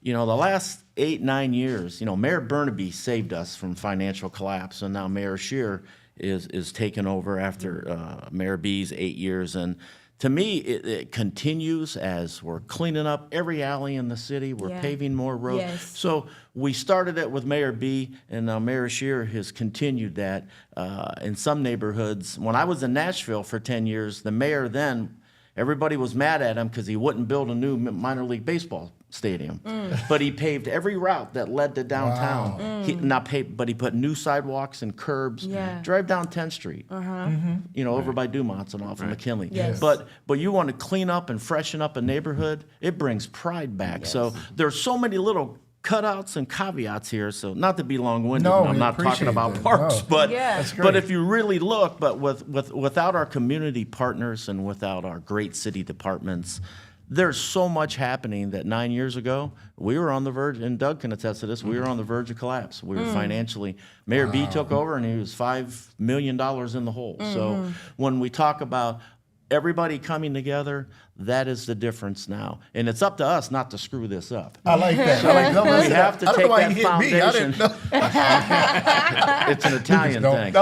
the last 8-9 years, Mayor Burnaby saved us from financial collapse, and now Mayor Scheer is taken over after Mayor B's 8 years. And to me, it continues as we're cleaning up every alley in the city. We're paving more roads. Yes. So we started it with Mayor B, and now Mayor Scheer has continued that in some neighborhoods. When I was in Nashville for 10 years, the mayor then, everybody was mad at him because he wouldn't build a new minor league baseball stadium. But he paved every route that led to downtown. But he put new sidewalks and curbs. Drive down 10th Street, over by Dumont's and off of McKinley. But you want to clean up and freshen up a neighborhood, it brings pride back. So there's so many little cutouts and caveats here. So not to be long-winded, I'm not talking about parks, but if you really look, but without our community partners and without our great city departments, there's so much happening that 9 years ago, we were on the verge, and Doug can attest to this, we were on the verge of collapse. We were financially, Mayor B took over and he was $5 million in the hole. So when we talk about everybody coming together, that is the difference now. And it's up to us not to screw this up. I like that. We have to take that foundation. It's an Italian thing.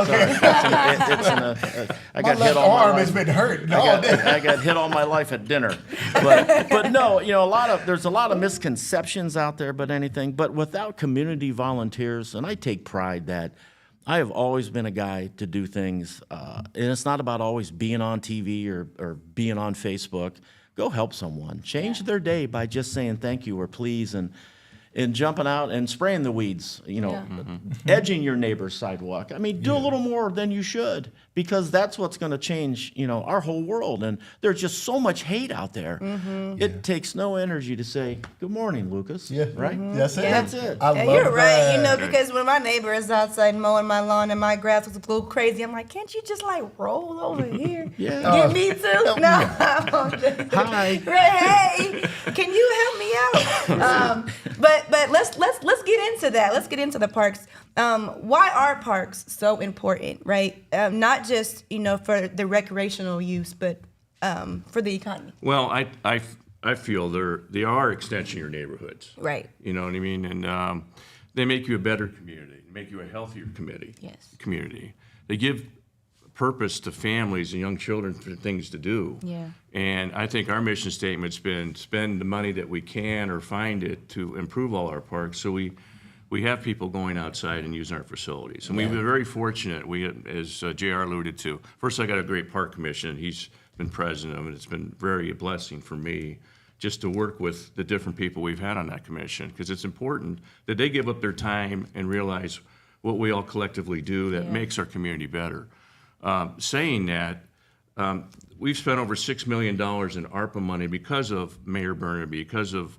I got hit all my life. Has been hurt. I got hit all my life at dinner. But no, there's a lot of misconceptions out there, but without community volunteers, and I take pride that I have always been a guy to do things, and it's not about always being on TV or being on Facebook. Go help someone. Change their day by just saying thank you or please and jumping out and spraying the weeds, edging your neighbor's sidewalk. I mean, do a little more than you should, because that's what's going to change, our whole world. And there's just so much hate out there. It takes no energy to say, good morning, Lucas. Right? That's it. That's it. You're right, because when my neighbor is outside mowing my lawn and my grass was a little crazy, I'm like, can't you just roll over here? Get me too? No. Hi. Hey, can you help me out? But let's get into that. Let's get into the parks. Why are parks so important, right? Not just for the recreational use, but for the economy. Well, I feel they are extension of your neighborhoods. Right. You know what I mean? And they make you a better community, make you a healthier community. They give purpose to families and young children for things to do. And I think our mission statement's been spend the money that we can or find it to improve all our parks. So we have people going outside and using our facilities. And we've been very fortunate. We, as JR alluded to, first I got a great park commission. He's been president of it. It's been very a blessing for me just to work with the different people we've had on that commission, because it's important that they give up their time and realize what we all collectively do that makes our community better. Saying that, we've spent over $6 million in ARPA money because of Mayor Burnaby, because of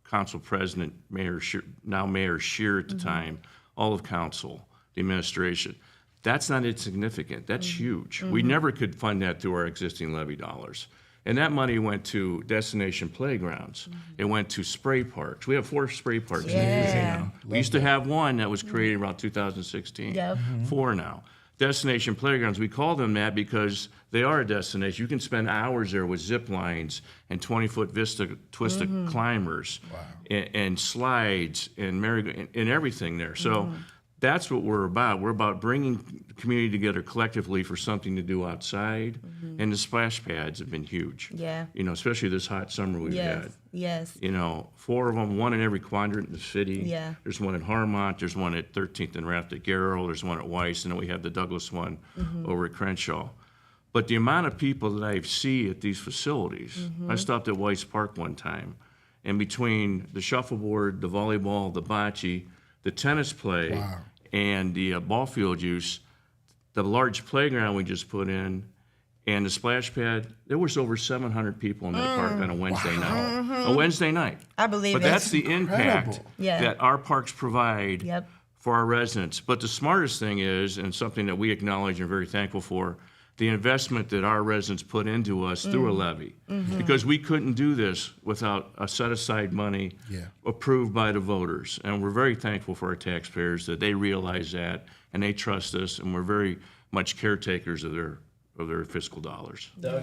Council President, Mayor Scheer at the time, all of council, the administration. That's not insignificant. That's huge. We never could fund that through our existing levy dollars. And that money went to destination playgrounds. It went to spray parks. We have 4 spray parks in the city now. We used to have one that was created around 2016. Yep. 4 now. Destination playgrounds, we call them that because they are a destination. You can spend hours there with zip lines and 20-foot vista twisted climbers and slides and and everything there. So that's what we're about. We're about bringing the community together collectively for something to do outside. And the splash pads have been huge. Yeah. You know, especially this hot summer we've had. Yes. You know, 4 of them, 1 in every quadrant in the city. Yeah. There's one at Harmont, there's one at 13th and Raft at Garrow, there's one at Weiss, and then we have the Douglas one over at Crenshaw. But the amount of people that I see at these facilities, I stopped at Weiss Park one time, and between the shuffleboard, the volleyball, the bocce, the tennis play, and the ball field use, the large playground we just put in, and the splash pad, there was over 700 people in that park on a Wednesday night. A Wednesday night. I believe But it. that's the impact Yeah. that our parks provide for our residents. But the smartest thing is, and something that we acknowledge and are very thankful for, the investment that our residents put into us through a levy. Because we couldn't do this without a set-aside money approved by the voters. And we're very thankful for our taxpayers that they realize that and they trust us, and we're very much caretakers of their fiscal dollars. Doug,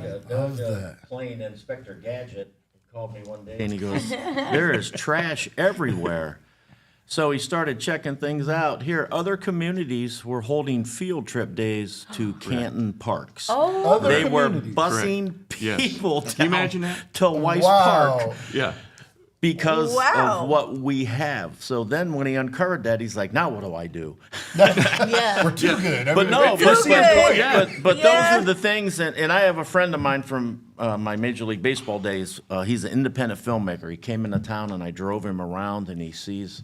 playing Inspector Gadget, called me one day and he goes, there is trash everywhere. So he started checking things out. Here, other communities were holding field trip days to Canton Parks. Oh, Other They were communities. busing Yes. people Can you down imagine that? to Weiss Park Yeah. because Wow. of what we have. So then when he uncovered that, he's like, now what do I do? yeah. We're too good. But no, Too good. but Yeah. those are the things, and I have a friend of mine from my Major League Baseball days. He's an independent filmmaker. He came into town, and I drove him around, and he sees,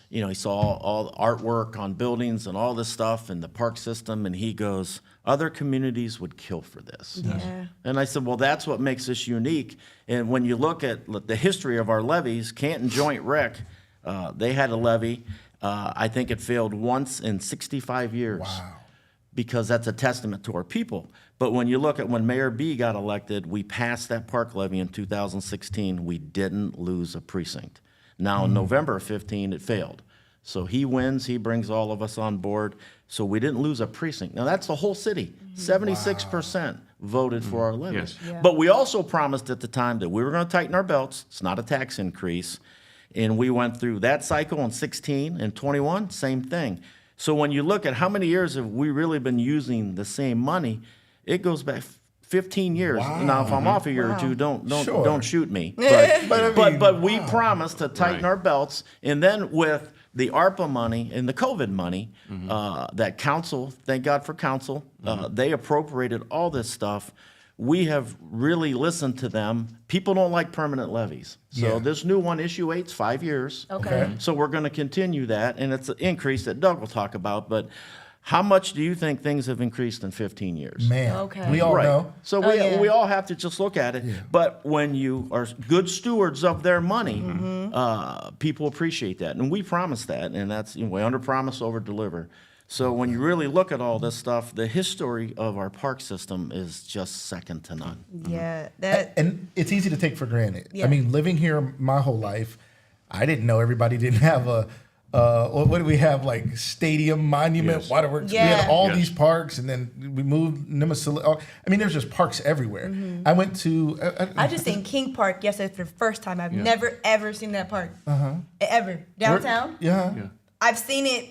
you know, he saw all the artwork on buildings and all this stuff and the park system, and he goes, other communities would kill for this. Yeah. And I said, well, that's what makes this unique. And when you look at the history of our levies, Canton Joint Rec, they had a levy. I think it failed once in 65 years. Wow. Because that's a testament to our people. But when you look at when Mayor B got elected, we passed that park levy in 2016. We didn't lose a precinct. Now, in November of 15, it failed. So he wins, he brings all of us on board. So we didn't lose a precinct. Now, that's the whole city. 76% voted for our levy. Yes. Yeah. But we also promised at the time that we were going to tighten our belts. It's not a tax increase. And we went through that cycle in 16 and 21, same thing. So when you look at how many years have we really been using the same money, it goes back 15 years. Wow. Now, if I'm off a year or two, don't Sure. shoot me. But But we promised to tighten Right. our belts, and then with the ARPA money and the COVID money, that council, thank God for council, they appropriated all this stuff. We have really listened to them. People don't like permanent levies. So Yeah. this new one, issue 8's 5 years. Okay. So we're going to continue that, and it's an increase that Doug will talk about. But how much do you think things have increased in 15 years? Man, Okay. we all Right. know. So yeah. we all have to just look at it. But when you are good stewards of their money, people appreciate that, and we promise that, and that's, you know, we under promise, over deliver. So when you really look at all this stuff, the history of our park system is just second to none. Yeah. That. And it's easy to take for granted. Yeah. I mean, living here my whole life, I didn't know everybody didn't have a, what do we have, like stadium, monument, Yes. waterworks. We Yeah. had all Yes. these parks, and then we moved Nimisila. I mean, there's just parks everywhere. I went to. I just seen King Park yesterday for the first time. I've never ever seen that park. Ever downtown. Yeah. I've seen it.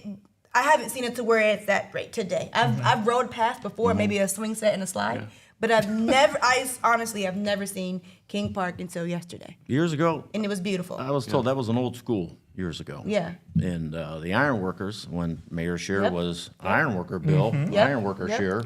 I haven't seen it to where it's that great today. I've rode past before, maybe a swing set and a slide, But honestly, I've never seen King Park until yesterday. Years ago, And it was beautiful. I was told that was an old school years ago. Yeah. And the ironworkers, when Mayor Scheer Yep. was ironworker Bill, Yep. ironworker Yep. Scheer,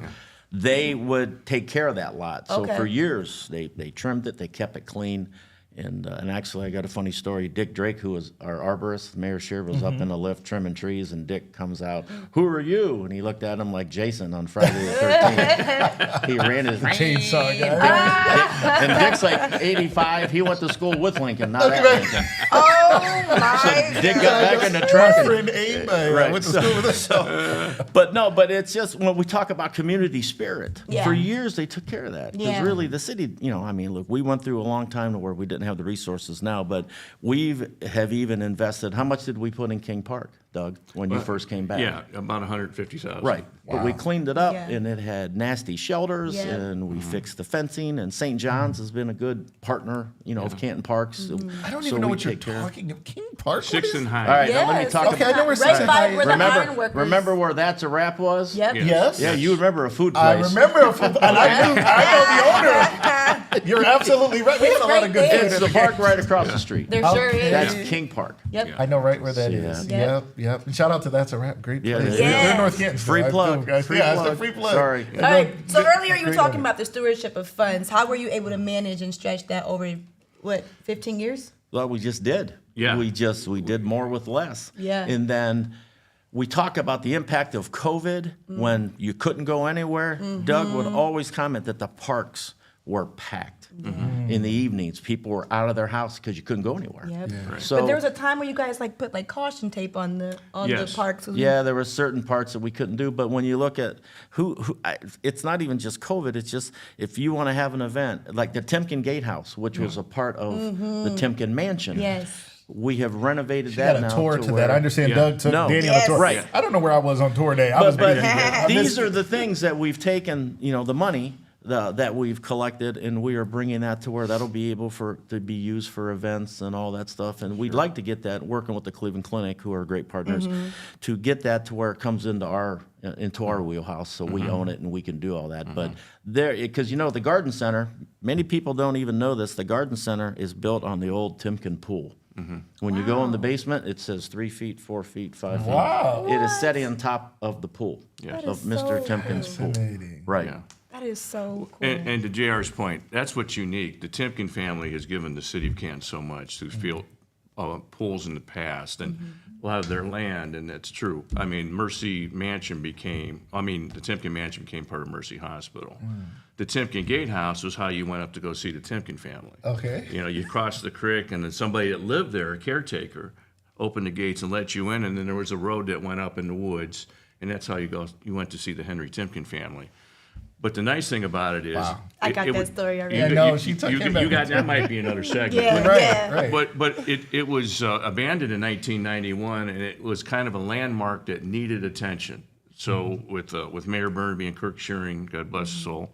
they would take care of that lot. So Okay. for years, they trimmed it, they kept it clean. And actually, I got a funny story. Dick Drake, who was our arborist, Mayor Scheer, was up in the lift trimming trees, and Dick comes out, "Who are you?" And he looked at him like Jason on Friday the 13th. He ran his Chainsaw guy. and Dick's like 85. He went to school with Lincoln, not at Lincoln. Oh my So Dick got back in the truck. My and- friend Abe, I Right. went to school with him. But it's just when we talk about community spirit. Yeah. For years they took care of that because Yeah. really the city, look, we went through a long time to where we didn't have the resources now, but have even invested. How much did we put in King Park, Doug, when you first came back? Yeah, about 150,000. Right. But we cleaned it up, Yeah. and it had nasty shelters, Yeah. and we fixed the fencing, and St. John's has been a good partner, of Canton Parks. Mm-hmm. I don't So even know we what you're take care of- talking about. King Park? Sixth and High. All right, now let me Yes. talk Okay, I know where Right Sixth and by High where is. the ironworkers. Remember where That's a Wrap was? Yep. Yes. Yeah, you remember a food I place. remember, and I know the owner. You're absolutely right. We have a lot of good Right food. there. It's the park right across the street. There sure is. That's King Park. Yep. I know right where that Yeah. is. Yep. Yep. And shout out to That's a Wrap. Great Yeah, place. it is. They're North Canton. Free so plug. Cool, guys. Free yeah, plug. it's a free plug. Sorry. And All right. So then- earlier you were great talking owner. about the stewardship of funds. How were you able to manage and stretch that over, 15 years? Well, we just did. Yeah. We did more with less. Yeah. And then we talk about the impact of COVID when you couldn't go anywhere. Doug would always comment that the parks were packed in the evenings. People were out of their house because you couldn't go anywhere. Yep. So But there was a time where you guys put caution tape on the Yes. parks. yeah, there were certain parts that we couldn't do, but when you look at it's not even just COVID. It's just if you want to have an event like the Timken Gatehouse, which was a part of the Timken Mansion. Yes. We have renovated She that got now a tour to where, that. I understand Yeah. Doug took No. Danny on a tour. Right. I don't know where I was on tour day. I was But busy. I these missed are it. the things that we've taken, the money that we've collected, and we are bringing that to where that'll be able to be used for events and all that stuff. And we'd like to get that, working with the Cleveland Clinic, who are great partners, to get that to where it comes into our wheelhouse, so we own it and we can do all that. But because the garden center, many people don't even know this. The garden center is built on the old Timken pool. When you go in the basement, it says 3 feet, 4 feet, 5 feet. Wow. It is set on top of the pool, That of is Mr. so Timken's pool. Fascinating. Right. Yeah. That is so cool. And to JR's point, that's what's unique. The Timken family has given the city of Canton so much through field pools in the past and a lot of their land, and that's true. I mean, the Timken Mansion became part of Mercy Hospital. The Timken Gatehouse was how you went up to go see the Timken family. Okay. You crossed the creek, and then somebody that lived there, a caretaker, opened the gates and let you in, and then there was a road that went up in the woods, and that's how you went to see the Henry Timken family. But the nice thing about it is, I got that story already. Yeah, no, she took him back. that might be another segment. Yeah. Right, right. But it was abandoned in 1991, and it was kind of a landmark that needed attention. So with Mayor Burnaby and Kirk Shearing, God bless his soul,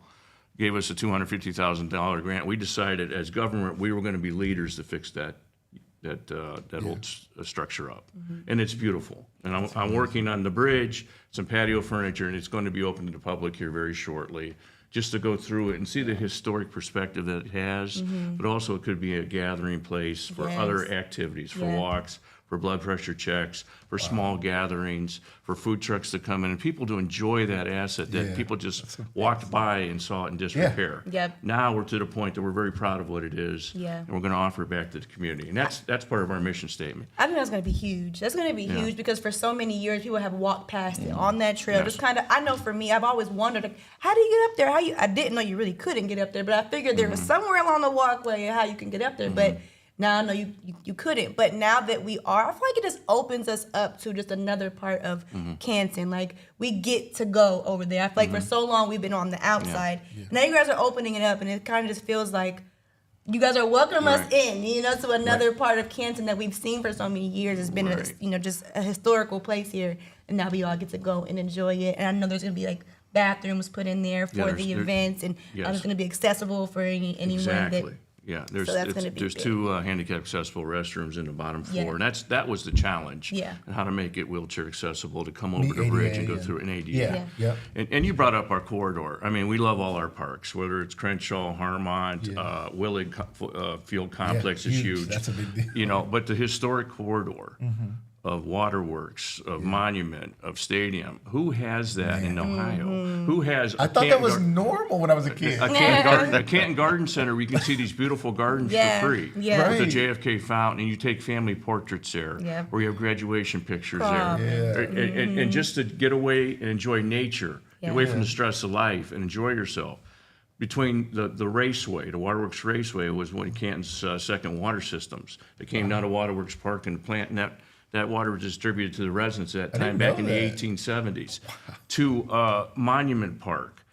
gave us a $250,000 grant. We decided as government we were going to be leaders to fix that old structure up, and it's beautiful. And I'm working on the bridge, some patio furniture, and it's going to be open to the public here very shortly, just to go through it and see the historic perspective that it has, but also it could be a gathering place for other activities, for walks, for blood pressure checks, for small gatherings, for food trucks to come in, and people to enjoy that asset that people just walked by and saw it in disrepair. Yep. Now we're to the point that we're very proud of what it is, Yeah. and we're going to offer it back to the community. And that's part of our mission statement. I think that's going to be huge. That's going to be huge because for so many years, people have walked past it on that trail. Yes. Just I know for me, I've always wondered, how do you get up there? I didn't know you really couldn't get up there, but I figured there was somewhere along the walkway how you can get up there. But now I know you couldn't. But now that we are, I feel like it just opens us up to just another part of Canton. Like, we get to go over there. I feel like for so long we've been on the outside. Now you guys are opening it up, and it kind of just feels like you guys are welcoming us in, to another part of Canton that we've seen for so many years. It's been, just a historical place here, and now we all get to go and enjoy it. And I know there's going to be, bathrooms put in there for the events, and it's going to be accessible for anyone that Yeah, So that's gonna be there's big. 2 handicap accessible restrooms in the bottom floor, Yeah. and that was the challenge. Yeah. How to make it wheelchair accessible to come over the ADA bridge and go and- through an ADA. Yeah, yep. And you brought up our corridor. I mean, we love all our parks, whether it's Crenshaw, Harmont, Willard Field Complex is huge. huge. That's a big deal. You know, but the historic corridor of Waterworks, of Monument, of Stadium, who has that in Ohio? Who has? I thought that was normal when I was a kid. A Canton Garden Center, we can see these beautiful gardens Yeah, for free. yeah. With the Right. JFK fountain, and you take family portraits there, Yeah. or you have graduation pictures Prom. there. And just to get away and enjoy nature, get away Yeah. from the stress of life and enjoy yourself. Between the raceway, the Waterworks Raceway was one of Canton's second water systems. It came down to Waterworks Park and the plant, and that water was distributed to the residents at that time, didn't back know in the that. 1870s. To Monument Park,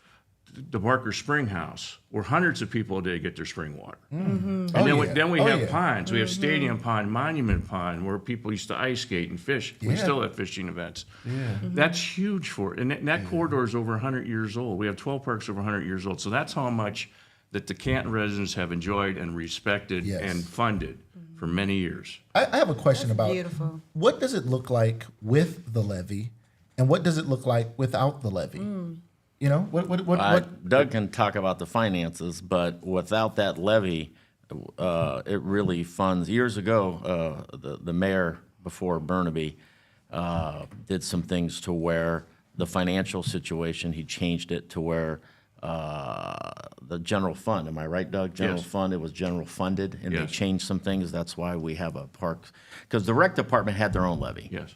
the Barker Spring House, where hundreds of people a day get their spring water. And Oh, then we yeah. Oh, have yeah. ponds. We have Stadium Pond, Monument Pond, where people used to ice skate and fish. We Yeah. still have fishing events. Yeah. That's huge for it. And that corridor is over 100 years old. We have 12 parks over 100 years old. So that's how much that the Canton residents have enjoyed and respected Yes. and funded for many years. I have a question about beautiful. what does it look like with the levy, and what does it look like without the levy? You know, what? Doug can talk about the finances, but without that levy, it really funds. Years ago, the mayor before Burnaby did some things to where the financial situation, he changed it to where the general fund, am I right, Doug? General Yes. fund, it was general funded, and they Yes. changed some things. That's why we have a park, because the rec department had their own levy. Yes.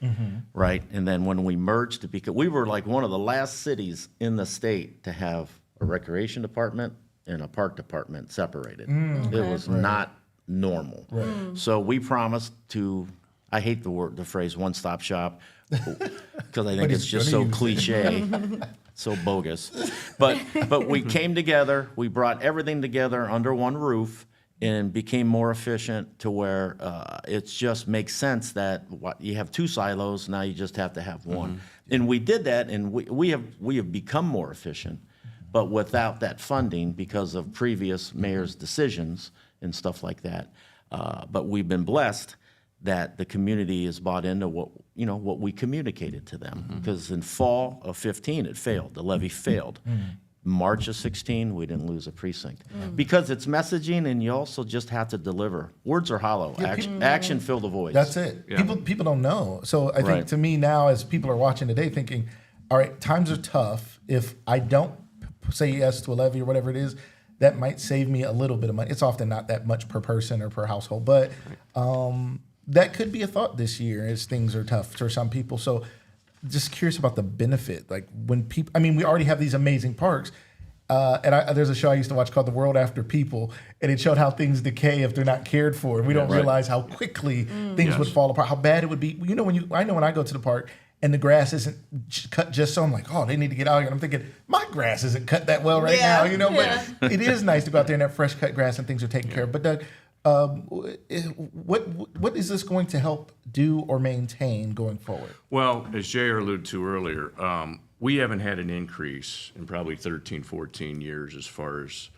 Right? And then when we merged it, because we were like one of the last cities in the state to have a recreation department and a park department separated. It was not normal. So we promised to, I hate the phrase one-stop shop, because I think it's he's just gonna so use it. cliche, so bogus. But we came together, we brought everything together under one roof and became more efficient to where it just makes sense that you have 2 silos, now you just have to have one. And we did that, and we have become more efficient, but without that funding because of previous mayor's decisions and stuff like that. But we've been blessed that the community has bought into what we communicated to them. Because in fall of 15, it failed. The levy failed. March of 16, we didn't lose a precinct. Because it's messaging, and you also just have to deliver. Words are hollow. Action fill the voids. That's it. Yeah. People don't know. So I think Right. to me now, as people are watching today, thinking, all right, times are tough. If I don't say yes to a levy or whatever it is, that might save me a little bit of money. It's often not that much per person or per household, but that could be a thought this year as things are tough for some people. So just curious about the benefit. Like when people, I mean, we already have these amazing parks. There's a show I used to watch called The World After People, and it showed how things decay if they're not cared for. And we don't realize how quickly things would fall apart, how bad it would be. You know, I know when I go to the park and the grass isn't cut just so, I'm like, oh, they need to get out here. And I'm thinking, my grass isn't cut that well right now, you know, but it is nice to go out there and have fresh cut grass and things are taken care of. But Doug, what is this going to help do or maintain going forward? Well, as J.R. alluded to earlier, we haven't had an increase in probably 13, 14 years as far as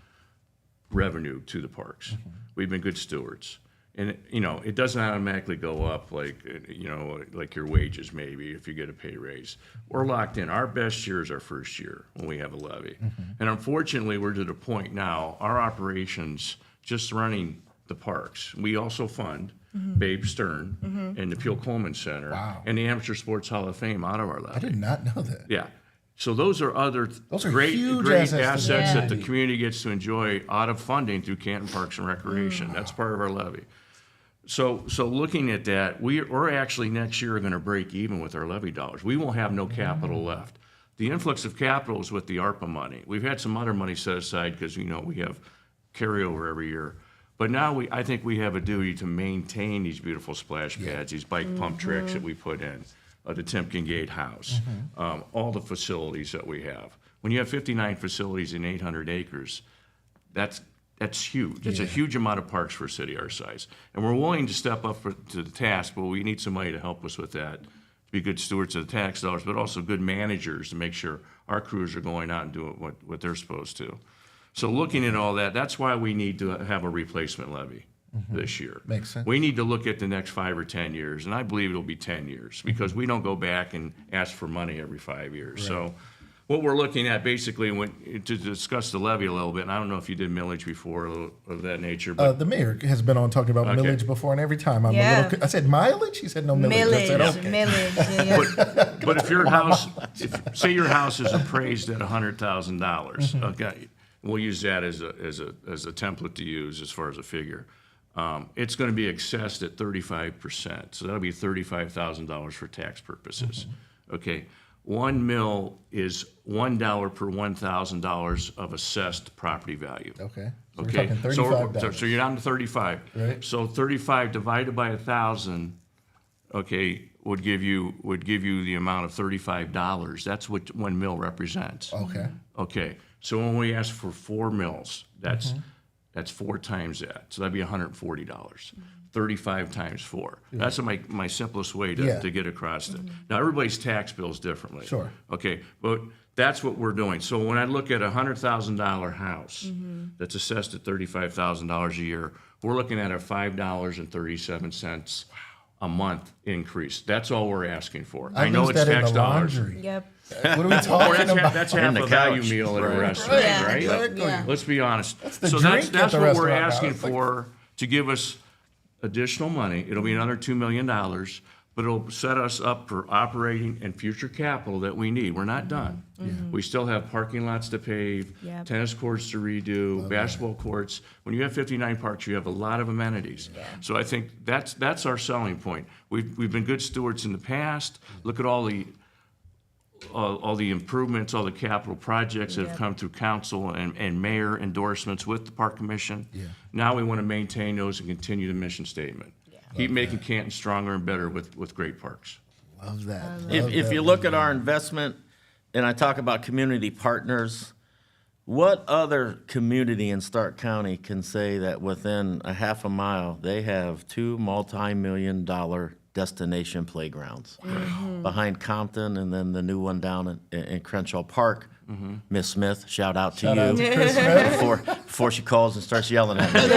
revenue to the parks. We've been good stewards. And, you know, it doesn't automatically go up like, you know, like your wages maybe if you get a pay raise. We're locked in. Our best year is our first year when we have a levy. And unfortunately, we're to the point now, our operations, just running the parks, we also fund Babe Stern and the Peel Coleman Center and the Amateur Sports Hall of Fame out of our levy. I did not know that. Yeah. So those are other great huge assets assets to the that the community. community gets to enjoy out of funding through Canton Parks and Recreation. That's part of our levy. So looking at that, we're actually next year going to break even with our levy dollars. We won't have no capital left. The influx of capital is with the ARPA money. We've had some other money set aside because, you know, we have carryover every year. But now I think we have a duty to maintain these beautiful splash pads, these bike pump tracks that we put in, the Timken Gate House, all the facilities that we have. When you have 59 facilities in 800 acres, that's huge. It's a huge amount of parks for a city our size. And we're willing to step up to the task, but we need somebody to help us with that, to be good stewards of the tax dollars, but also good managers to make sure our crews are going out and doing what they're supposed to. So looking at all that, that's why we need to have a replacement levy this year. Makes sense. We need to look at the next 5 or 10 years, and I believe it'll be 10 years because we don't go back and ask for money every 5 years. So what we're looking at basically to discuss the levy a little bit, and I don't know if you did millage before a little of that nature, but The mayor has been on talking about Okay. millage before, and every time I'm Yeah. I said mileage. He said no millage. I said, okay. Millage. Yeah. But if your house, say your house is appraised at $100,000, okay, we'll use that as a template to use as far as a figure. It's going to be assessed at 35%, so that'll be $35,000 for tax purposes. Okay, 1 mil is $1 per $1,000 of assessed property value. Okay. So Okay, we're talking $35. so you're down to 35. Right. So 35 divided by 1,000, okay, would give you the amount of $35. That's what 1 mil represents. Okay. Okay, so when we ask for 4 mils, that's 4 times that. So that'd be $140. 35 times 4. That's my simplest way to get across it. Now, everybody's tax bill is differently. Sure. Okay, but that's what we're doing. So when I look at a $100,000 house that's assessed at $35,000 a year, we're looking at a $5.37 a month increase. That's all we're asking for. I know lose it's that in tax the dollars. laundry. Yep. What are we Or talking about? that's half the a value couch. meal at a restaurant, Yeah, right? exactly. Yeah. Let's be honest. the So drink that's at the what we're restaurant now. asking It's like- for, to give us additional money. It'll be another $2 million, but it'll set us up for operating and future capital that we need. We're not done. We still have parking lots to pave, Yep. tennis courts to redo, basketball courts. When you have 59 parks, you have a lot of amenities. So I think that's our selling point. We've been good stewards in the past. Look at all the improvements, all the capital projects that have come through council and mayor endorsements with the park commission. Now we want to maintain those and continue the mission statement. Keep making Canton stronger and better with great parks. Love that. If you look at our investment, and I talk about community partners, what other community in Stark County can say that within a half a mile, they have 2 multi-million-dollar destination playgrounds behind Compton and then the new one down in Crenshaw Park? Miss Smith, shout out to Shout you out to Chris Smith. before she calls and starts yelling at me. You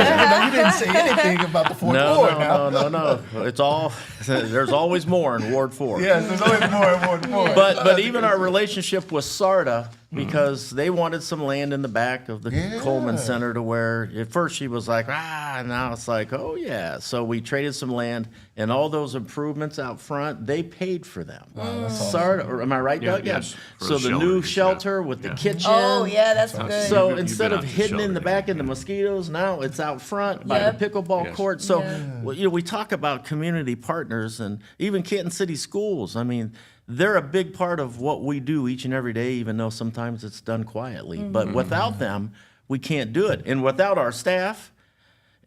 didn't say anything about the fourth ward now. No. It's all, there's always more in Ward 4. Yes, there's always more and more and more. But even our relationship with SARTA, because they wanted some land in the back of the Coleman Center to where at first she was like, and now it's like, oh yeah. So we traded some land, and all those improvements out front, they paid for them. SARTA, or am I right, Doug? yes, for So the the new shelters, shelter with the kitchen. Oh, yeah, that's good. So You've instead been of out to hidden in the shelter, back in the mosquitoes, now it's out front by Yep. the pickleball Yes. court. So Yeah. well, we talk about community partners and even Canton City Schools. I mean, they're a big part of what we do each and every day, even though sometimes it's done quietly. But without them, we can't do it. And without our staff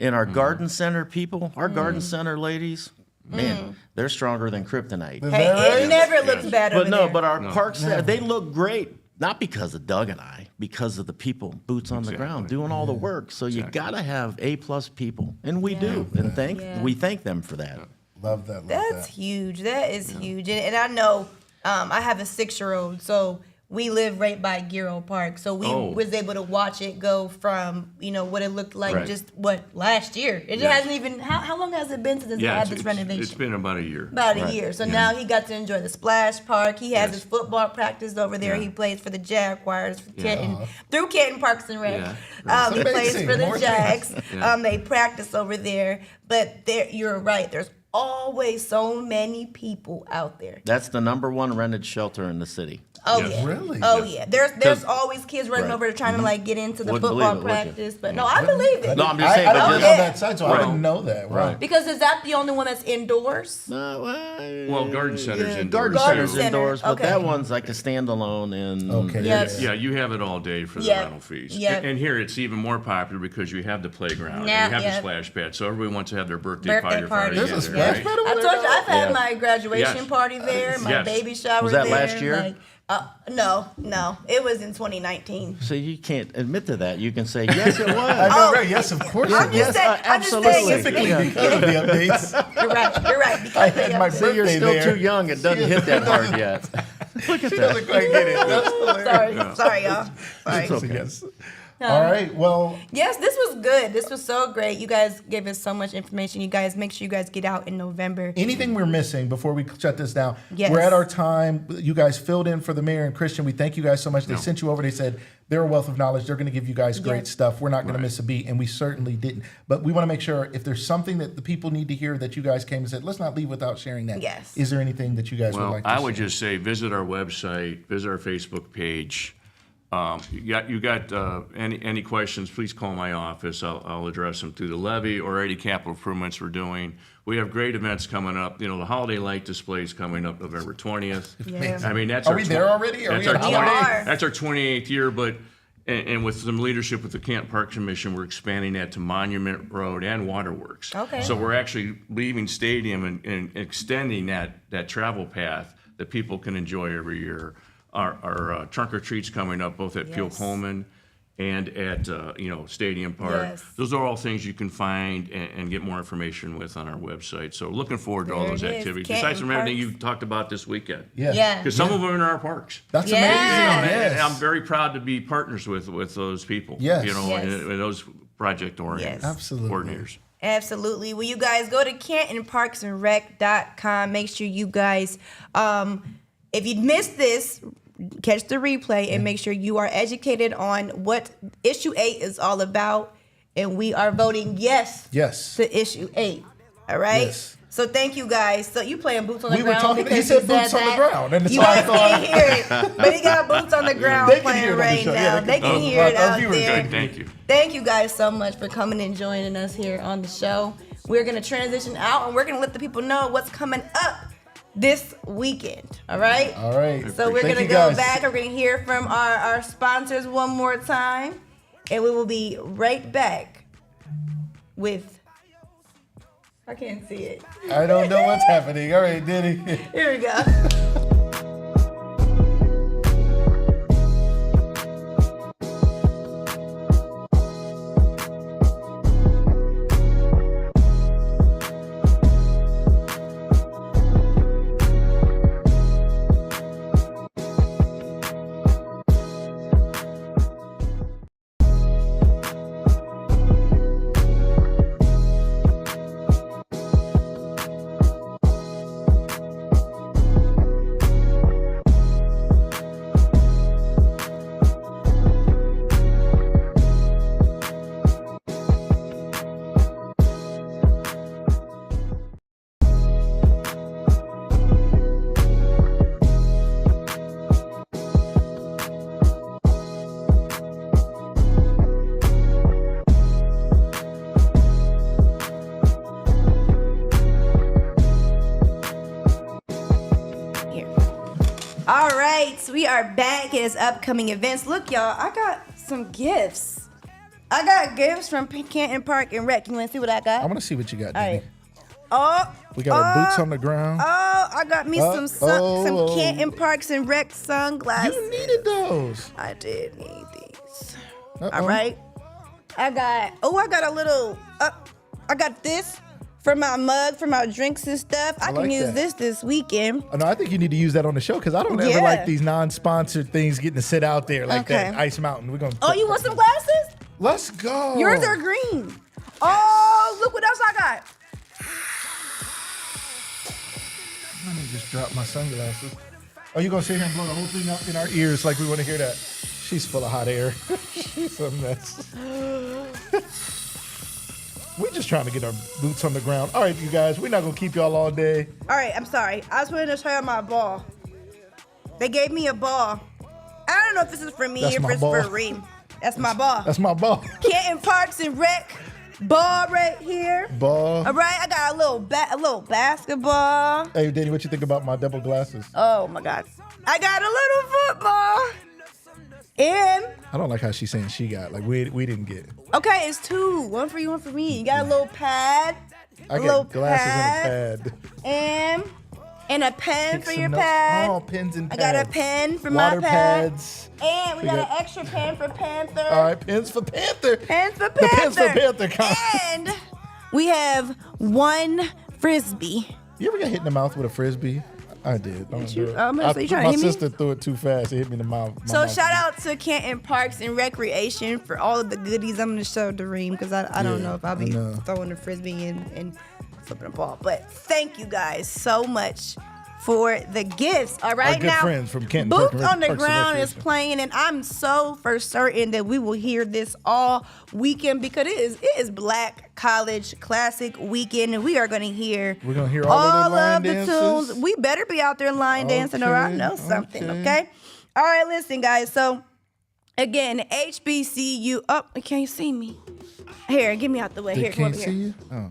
and our garden center people, our garden center ladies, man, they're stronger than kryptonite. Hey, it never looks bad over But no, there. but our parks, they look great. Not because of Doug and I, because of the people, boots on the ground, doing all the work. So you gotta have A+ people, and we do, and we thank them for that. Love that. Love That's that. huge. That is huge. And I know I have a 6-year-old, so we live right by Giro Park. So we was able to watch it go from, what it looked like Right. just, last year. It Yes. hasn't even, how long has it been since it's had this renovation? It's been about a year. About a year. So now he got to enjoy the splash park. He has Yes. his football practice over there. Yeah. He plays for the Jaguars, for Canton, through Canton Parks and Rec. Yeah. He plays Amazing. for the More Jags. things. Yeah. They practice over there. But you're right. There's always so many people out there. That's the #1 rented shelter in the city. Oh Yes. yeah. Really? Oh yeah. There's always kids running Right. over there trying to get into the Wouldn't football believe it, would you? practice. But no, I believe it. No, I'm just I saying, don't but know just, that side, so I didn't know that. Right. Because is that the only one that's indoors? Well, garden center's indoors. garden Garden center's center, indoors, but okay. that one's like a standalone and Okay. Yes. Yeah, you have it all day for the Yeah. rental fees. Yeah. And here it's even more popular because you have the playground, Yeah, and you have yeah. the splash pad, so everybody wants to have their birthday party or party. There's a together, splash right? pad over I there told you now? I've had Yeah. my graduation Yes. party there, my Yes. baby shower Was that there. last year? No, it was in 2019. so you can't admit to that. You can say, yes, it was. I know, right? Yes, of course. I'm it just was. saying, I'm just saying, absolutely. Specifically it's- because of the updates. You're right. Because I had they my updated. So you're birthday still there. too young. It doesn't hit that hard yet. Look at She that. doesn't quite get it. That's hilarious. Sorry, y'all. Sorry. So, yes. All right. Well, Yes, this was good. This was so great. You guys gave us so much information. You guys, make sure you guys get out in November. anything we're missing before we shut this down? Yes. We're at our time. You guys filled in for the mayor and Christian. We thank you guys so much. They sent you over. They said they're a wealth of knowledge. They're going to give you guys great Yes. stuff. We're not going to miss a beat, and we certainly didn't. But we want to make sure if there's something that the people need to hear that you guys came and said, let's not leave without sharing that. Yes. Is there anything that you guys would Well, like to I share? would just say, visit our website, visit our Facebook page. You got any questions, please call my office. I'll address them through the levy or any capital improvements we're doing. We have great events coming up. You know, the holiday light display is coming up November 20th. Yeah. I mean, that's Are our we there already? Are That's we our at 20 holiday? That's our 28th year, but and with some leadership with the Canton Parks Commission, we're expanding that to Monument Road and Waterworks. Okay. So we're actually leaving Stadium and extending that travel path that people can enjoy every year. Our trunk or treats coming up both at Peel Yes. Coleman and at Stadium Park. Yes. Those are all things you can find and get more information with on our website. So looking forward to all There those it is. activities. Canton Besides from everything you Parks. talked about this weekend. Yeah. Because some of them are in our parks. That's Yeah. amazing. And Yes. I'm very proud to be partners with those people. Yes. You know, Yes. and those project-oriented Yes. Absolutely. coordinators. Absolutely. Well, you guys go to CantonParksandRec.com. Make sure you guys, if you missed this, catch the replay and make sure you are educated on what issue 8 is all about. And we are voting yes Yes. to issue 8. All right? Yes. So thank you guys. So you playing boots on the We were ground? talking- because he said you boots on the that. ground, and you so I guys thought- can't hear it, but he got boots on the ground They can playing hear it on the right show. now. Yeah, they can hear it our out viewers there. can. Thank you. Thank you guys so much for coming and joining us here on the show. We're going to transition out and we're going to let the people know what's coming up this weekend. All right? All right. So we're Thank going to you go guys. back. We're going to hear from our sponsors one more time. And we will be right back with... I can't see it. I don't know what's happening. All right, Diddy. Here we go. All right, so we are back. It is upcoming events. Look, y'all, I got some gifts. I got gifts from Canton Park and Rec. You want to see what I got? I want to see what you got, All Diddy. right. Oh, We got our boots on the ground. I got me some oh. Canton Parks and Rec sunglasses. You needed those. I did need these. Uh-oh. All right. I got a little, I got this for my mug, for my drinks and stuff. I can like use that. this weekend. Oh, no, I think you need to use that on the show because I don't ever Yeah. like these non-sponsored things getting to sit out there like Okay. that. Ice Mountain. We're gonna. Oh, you want some glasses? Let's go. Yours are green. Oh, look what else I got. Let me just drop my sunglasses. Oh, you gonna sit here and blow the whole thing up in our ears like we want to hear that? She's full of hot air. She's a mess. We're just trying to get our boots on the ground. All right, you guys, we're not gonna keep y'all all day. All right, I'm sorry. I was putting to show you my ball. They gave me a ball. I don't know if this is for me That's or my if it's ball. for Reem. That's my ball. That's my ball. Canton Parks and Rec ball right here. Ball. All right, I got a little basketball. Hey, Danny, what you think about my double glasses? Oh my God. I got a little football. And I don't like how she's saying she got. Like we didn't get. okay, it's two. One for you, one for me. You got a little pad. I little got glasses and a pad. And a pen Take for some your notes. pad. Oh, pens and I pads. got a pen for Water my pad. pads. And we We got got- an extra pen for Panther. All right, pens for Panther. Pens for The Panther. pens for Panther. Count. And we have one Frisbee. You ever got hit in the mouth with a Frisbee? I did. Don't do it. So you trying to my hit me? sister threw it too fast. It hit me in the mouth. So shout out to Canton Parks and Recreation for all of the goodies. I'm gonna show Dareem because I don't know if I'll be throwing the frisbee and flipping the ball. But thank you guys so much for the gifts. All right, Our good now friends from Canton Boots Parks on the and Ground is Recreation. playing, and I'm so for certain that we will hear this all weekend because it is Black College Classic Weekend, and we are gonna hear We're gonna hear all of the line the dances? tunes. We better be out there line dancing, or I know something. Okay. All right, listen, guys. So again, HBCU. Oh, you can't see me. Here, get me out the way. They Here, come can't over see here. you? Oh.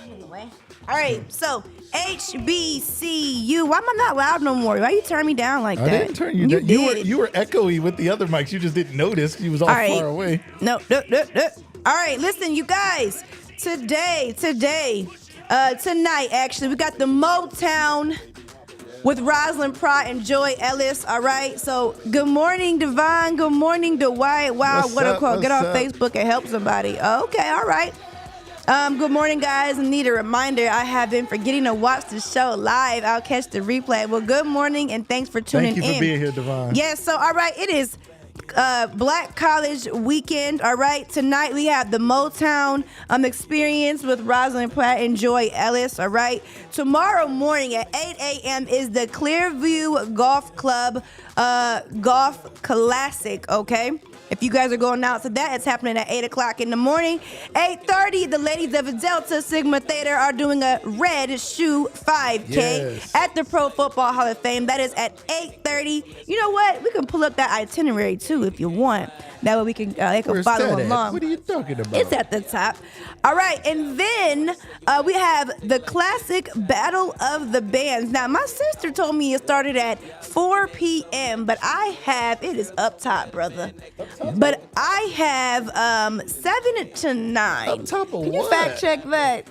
Anyway. All right, so HBCU. Why am I not loud no more? Why you turn me down like I that? didn't turn you down. You were echoey with the other mics. You just didn't notice. You was all right. far away. No. All right, listen, you guys. Tonight, actually, we got the Motown with Rosalind Pratt and Joy Ellis. All right, so good morning, Devon. Good morning, Dwight. Wow, What's what a up? quote. Get What's on up? Facebook and help somebody. Okay, all right. Good morning, guys. I need a reminder. I have been forgetting to watch the show live. I'll catch the replay. Well, good morning, and thanks for tuning in. Thank you for being here, Devon. Yes, so, all right, it is Black College Weekend. All right, tonight we have the Motown experience with Rosalind Pratt and Joy Ellis. All right, tomorrow morning at 8 a.m. is the Clearview Golf Club Golf Classic. Okay. If you guys are going out to that, it's happening at 8 o'clock in the morning. 8:30, the ladies of Delta Sigma Theta are doing a red shoe 5K at the Pro Football Hall of Fame. That is at 8:30. You know what? We can pull up that itinerary too if you want. That way we can they can Where's follow that at? along. What are you talking about? It's at the top. All right, and then we have the classic Battle of the Bands. Now, my sister told me it started at 4 p.m., but it is up top, brother. But I have 7 to 9. Up top of Can you what? fact check that?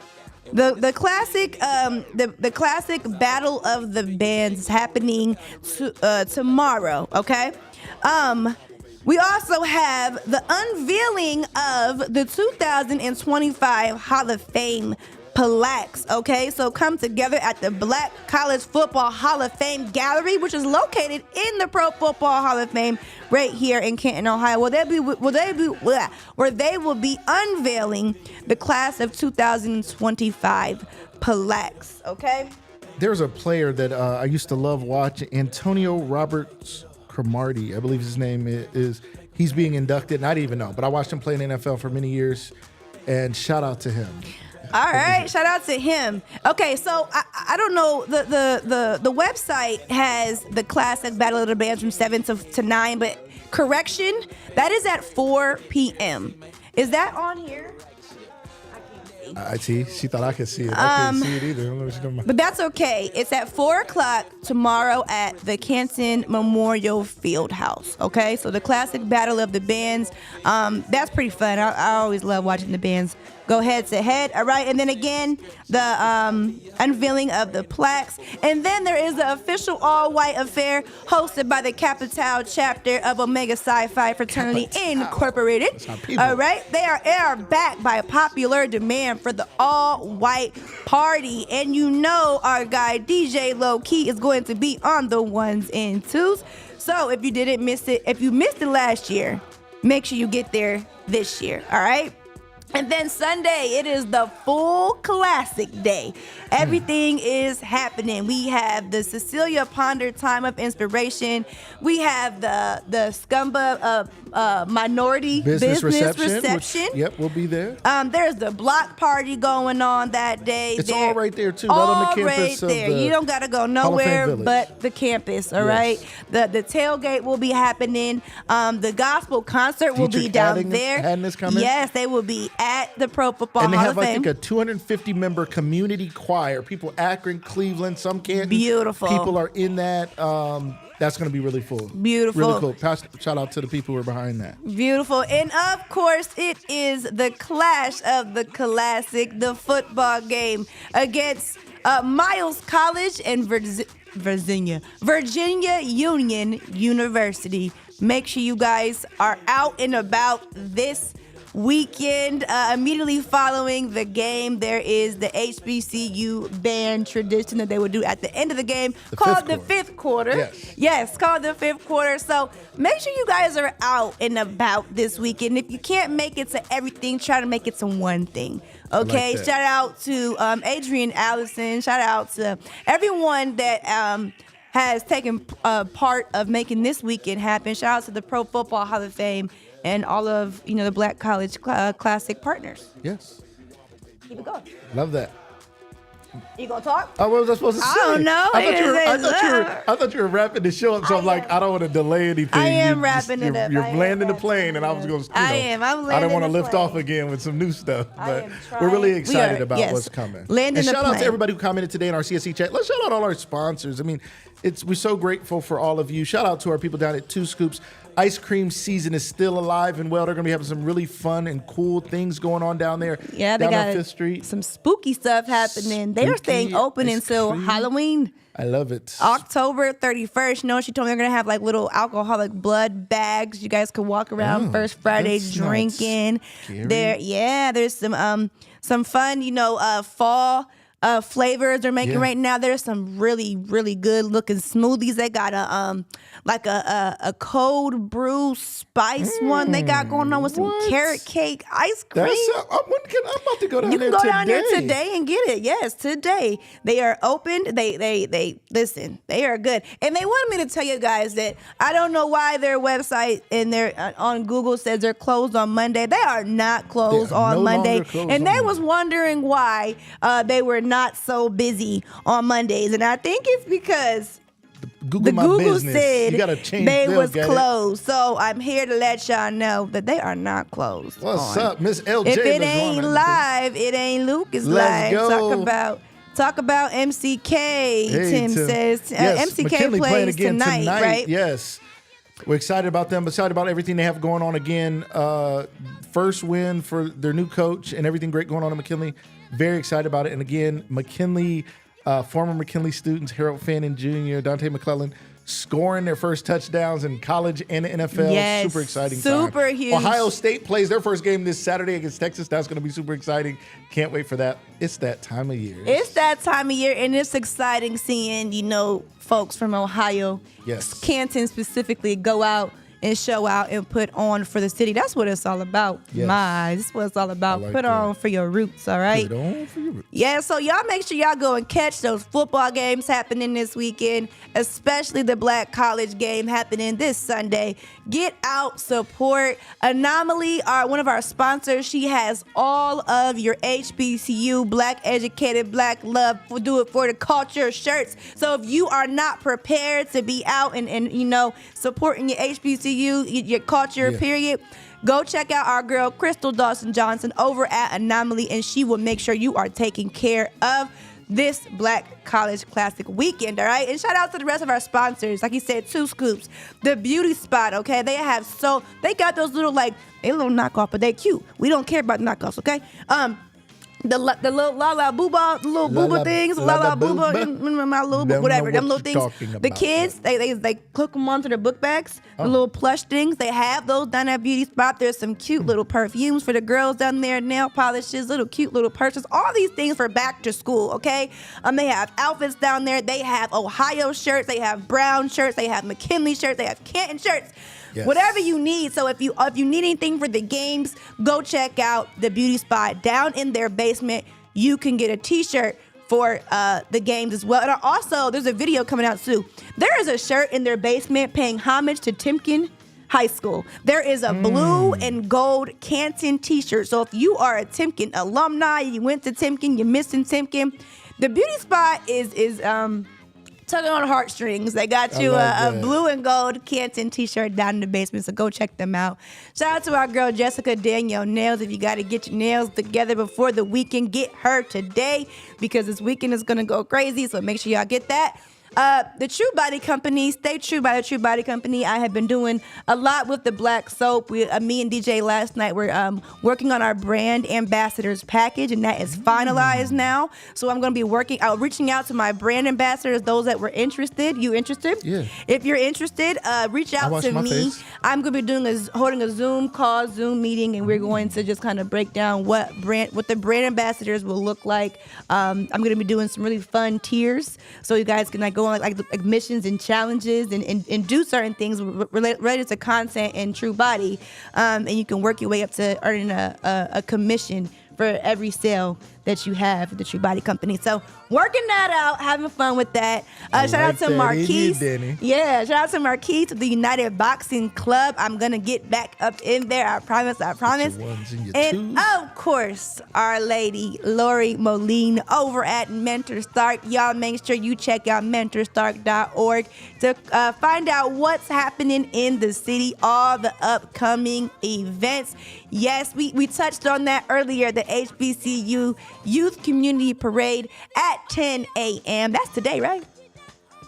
The classic the classic Battle of the Bands is happening tomorrow. Okay. We also have the unveiling of the 2025 Hall of Fame plaques, okay? So come together at the Black College Football Hall of Fame Gallery, which is located in the Pro Football Hall of Fame right here in Canton, Ohio. Where they will be unveiling the class of 2025 plaques, okay? There's a player that I used to love watching, Antonio Roberts Cromartie, I believe his name is. He's being inducted, and I didn't even know, but I watched him play in the NFL for many years, and shout out to him. All right, shout out to him. Okay, so I don't know, the website has the classic Battle of the Bands from 7 to 9, but correction, that is at 4 p.m. Is that on here? I see. She thought I could see it. I couldn't see it either. I don't know what she's talking about. But that's okay. It's at 4 o'clock tomorrow at the Canton Memorial Fieldhouse. Okay, so the classic Battle of the Bands. That's pretty fun. I always love watching the bands go head to head. All right, and then again, the unveiling of the plaques. And then there is the official all-white affair hosted by the Capital chapter of Omega Psi-Phi Fraternity Incorporated. That's our people. All right, they are backed by popular demand for the all-white party. And you know our guy DJ Low Key is going to be on the ones and twos. So if you didn't miss it, if you missed it last year, make sure you get there this year. All right. And then Sunday, it is the full classic day. Everything is happening. We have the Cecilia Ponder Time of Inspiration. We have the Scumba Minority Business Reception. Which, we'll be there. There's the block party going on that day. It's all right there, too, right on the campus Right there. of the You don't got to go Hall of Fame nowhere Village. but the campus, all Yes. right? The tailgate will be happening. The gospel concert will be Dietrich down Haddon- there. Haddon is coming? Yes, they will be at the Pro Football And they Hall have, of I Fame. think, a 250-member community choir. People Akron, Cleveland, some Canton. Beautiful. People are in that. That's going to be really full. Beautiful. Really cool. Shout out to the people who are behind that. Beautiful. And of course, it is the clash of the classic, the football game against Miles College and Virginia Union University. Make sure you guys are out and about this weekend. Immediately following the game, there is the HBCU band tradition that they would do at the end of the game called the fifth quarter. Yes, called the fifth quarter. So make sure you guys are out and about this weekend. If you can't make it to everything, try to make it to one thing. Okay, like that. shout out to Adrian Allison. Shout out to everyone that has taken part of making this weekend happen. Shout out to the Pro Football Hall of Fame and all of the Black College Classic partners. Yes. Keep it going. Love that. You gonna talk? What was I supposed to say? I don't know. I thought you were wrapping the show up, so I'm like, I don't want to delay anything. I am wrapping it up. You're landing the plane, and I was going to, I am. I'm landing I didn't want to the lift plane. off again with some new stuff, but am we're really trying. excited We are, about yes. what's coming. Landing and the shout out plane. to everybody who commented today in our CSC chat. Let's shout out all our sponsors. I mean, we're so grateful for all of you. Shout out to our people down at Two Scoops. Ice cream season is still alive and well. They're going to be having some really fun and cool things going on down there. Yeah, they down got on Fifth Street. some spooky stuff happening. They're staying open ice until cream. Halloween. I love it. October 31st. You know, she told me they're going to have like little alcoholic blood bags. You guys could walk around First Friday that's not drinking. scary. There's some fun, fall flavors they're making right now. There's some really, really good looking smoothies. They got a cold brew spice one they got going on with some carrot cake ice cream. I'm about to go down You there can go today. down there today and get it. Yes, today. They are open. They listen. They are good. And they wanted me to tell you guys that I don't know why their website and their on Google says they're closed on Monday. They are not closed They are on no Monday. longer closed And on they Monday. was wondering why they were not so busy on Mondays. And I think it's because Google my Google business. said You gotta change. they they'll was get it. closed. So I'm here to let y'all know that they are not closed. What's on. up, Miss LJ? If it was ain't on live, it ain't Lucas Let's live. go. Talk about MCK. Hey, Tim says Yes, MCK McKinley playing plays again tonight, right? Yes. We're excited about them, excited about everything they have going on again. First win for their new coach and everything great going on in McKinley. Very excited about it. And again, McKinley, former McKinley students, Harold Fannin Jr., Dante McClellan, scoring their first touchdowns in college and the NFL. Yes, Super exciting super time. huge. Ohio State plays their first game this Saturday against Texas. That's going to be super exciting. Can't wait for that. It's that time of year. It's that time of year, and it's exciting seeing, folks from Ohio, Yes. Canton specifically, go out and show out and put on for the city. That's what it's all about. Yes. This is what it's all about. I like Put that. on for your roots, all right? Put on for your roots. Yeah, so y'all make sure y'all go and catch those football games happening this weekend, especially the Black College game happening this Sunday. Get out, support. Anomaly, one of our sponsors, she has all of your HBCU, Black Educated, Black Love, Do It For the Culture shirts. So if you are not prepared to be out and supporting your HBCU, your culture, period, go check out our girl, Crystal Dawson Johnson, over at Anomaly, and she will make sure you are taking care of this Black College Classic weekend, all right? And shout out to the rest of our sponsors. Like you said, Two Scoops, The Beauty Spot, okay? They got those little, they little knockoff, but they cute. We don't care about knockoffs, okay? The little la la booba, the little booba things, la la booba, my little Don't whatever, know them what little you're things. talking The about. kids, they hook them onto their book bags, the little plush things. They have those down at Beauty Spot. There's some cute little perfumes for the girls down there, nail polishes, little cute little purses, all these things for back to school, okay? They have outfits down there. They have Ohio shirts, they have Brown shirts, they have McKinley shirts, they have Canton shirts. Yes. Whatever you need. So if you need anything for the games, go check out the Beauty Spot down in their basement. You can get a t-shirt for the games as well. And also, there's a video coming out too. There is a shirt in their basement paying homage to Timken High School. There is a blue and gold Canton t-shirt. So if you are a Timken alumni, you went to Timken, you're missing Timken, the Beauty Spot is tugging on heartstrings. They got you a blue and gold Canton t-shirt down in the basement, so go check them out. Shout out to our girl Jessica Danielle Nails. If you got to get your nails together before the weekend, get her today because this weekend is going to go crazy, so make sure y'all get that. The True Body Company, stay true by the True Body Company. I have been doing a lot with the black soap. Me and DJ last night were working on our brand ambassadors package, and that is finalized now. So I'm going to be reaching out to my brand ambassadors, those that were interested. You interested? Yeah. If you're interested, reach out to me. Face. I'm going to be holding a Zoom meeting, and we're going to just kind of break down what the brand ambassadors will look like. I'm going to be doing some really fun tiers, so you guys can go on like missions and challenges and do certain things related to content and True Body, and you can work your way up to earning a commission for every sale that you have with the True Body Company. So working that out, having fun with that. Shout out to Marquise. Yeah, shout out to Marquise of the United Boxing Club. I'm gonna get back up in there. I promise. And of course, our lady Lori Moline over at Mentor Stark. Y'all make sure you check out mentorstark.org to find out what's happening in the city, all the upcoming events. Yes, we touched on that earlier, the HBCU Youth Community Parade at 10 a.m. That's today, right?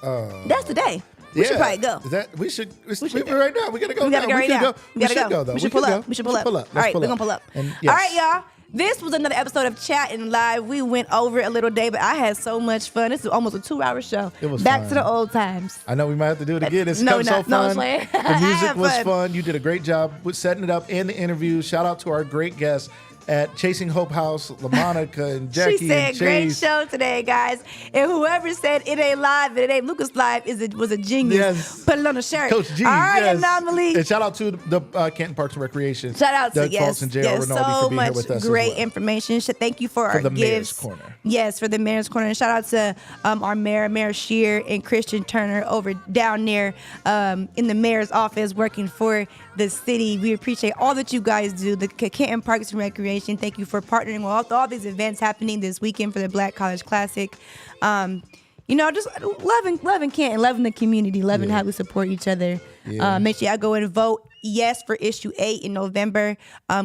That's today. We should probably go. We should right now. We gotta go. We gotta go right now. We should go though. We should pull up. All right, we're gonna pull up. All right, y'all. This was another episode of Chattin' Live. We went over it a little day, but I had so much fun. This is almost a 2-hour show. It was back fun. to the old times. I know we might have to do it again. It's No, so fun. playing. The music was fun. You did a great job with setting it up and the interview. Shout out to our great guests at Chasing Hope House, LaMonica and Jackie She said, and Chase. great show today, guys. And whoever said it ain't live, it ain't Lucas Live, was a genius. Yes. Put it on a shirt. Coach G, all right, yes. Anomaly. And shout out to the Canton Parks Recreation. Shout out Doug to Fultz and J.R. Rinaldi so for being much here with us great as well. information. Thank you for our the Mayor's gifts. Corner. Yes, for the Mayor's Corner. And shout out to our Mayor Shear and Christian Turner over down there in the mayor's office working for the city. We appreciate all that you guys do. The Canton Parks Recreation. Thank you for partnering with all these events happening this weekend for the Black College Classic. Just loving Canton, loving the community, loving how we support each other. Yeah. Make sure y'all go and vote yes for issue 8 in November.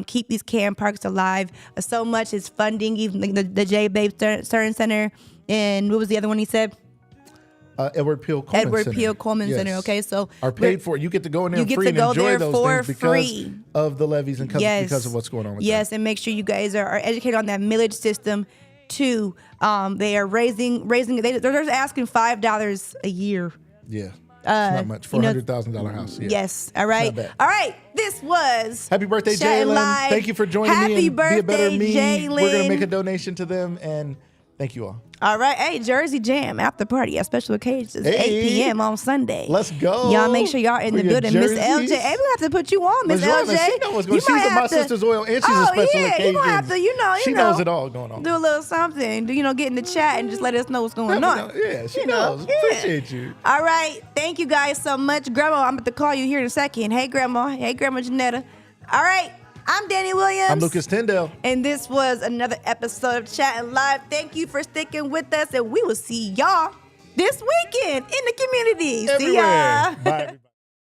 Keep these Canton Parks alive. So much is funding, even the J. Babe Stern Center. And what was the other one he said? Edward Peele Coleman Center. Center. Okay, so are paid for. You get to go in there free and enjoy those things because of the levies and because of what's going on with that. And make sure you guys are educated on that millage system too. They are raising. They're asking $5 a year. Yeah. It's not much for a $100,000 house. Yeah. Yes. All right. All right. This was Happy birthday, Jalen. Thank you for joining me and Be a Better Me. Jalen. We're gonna make a donation to them and thank you all. All right. Hey, Jersey Jam after party at special occasions, 8 p.m. on Sunday. Let's go. Y'all make sure y'all in the building. Miss LJ. Hey, we have to put you on, Miss LJ. She knows what's going on. She's in my sister's oil and she's a special occasion. You're going to have to, she knows it all going on. Do a little something. Get in the chat and just let us know what's going on. Yeah, she knows. Appreciate you. All right. Thank you guys so much. Grandma, I'm about to call you here in a second. Hey, Grandma. Hey, Grandma Janetta. All right. I'm Danny Williams. I'm Lucas Tyndale. And this was another episode of Chattin' Live. Thank you for sticking with us, and we will see y'all this weekend in the community. Everywhere. See y'all. Bye, everybody.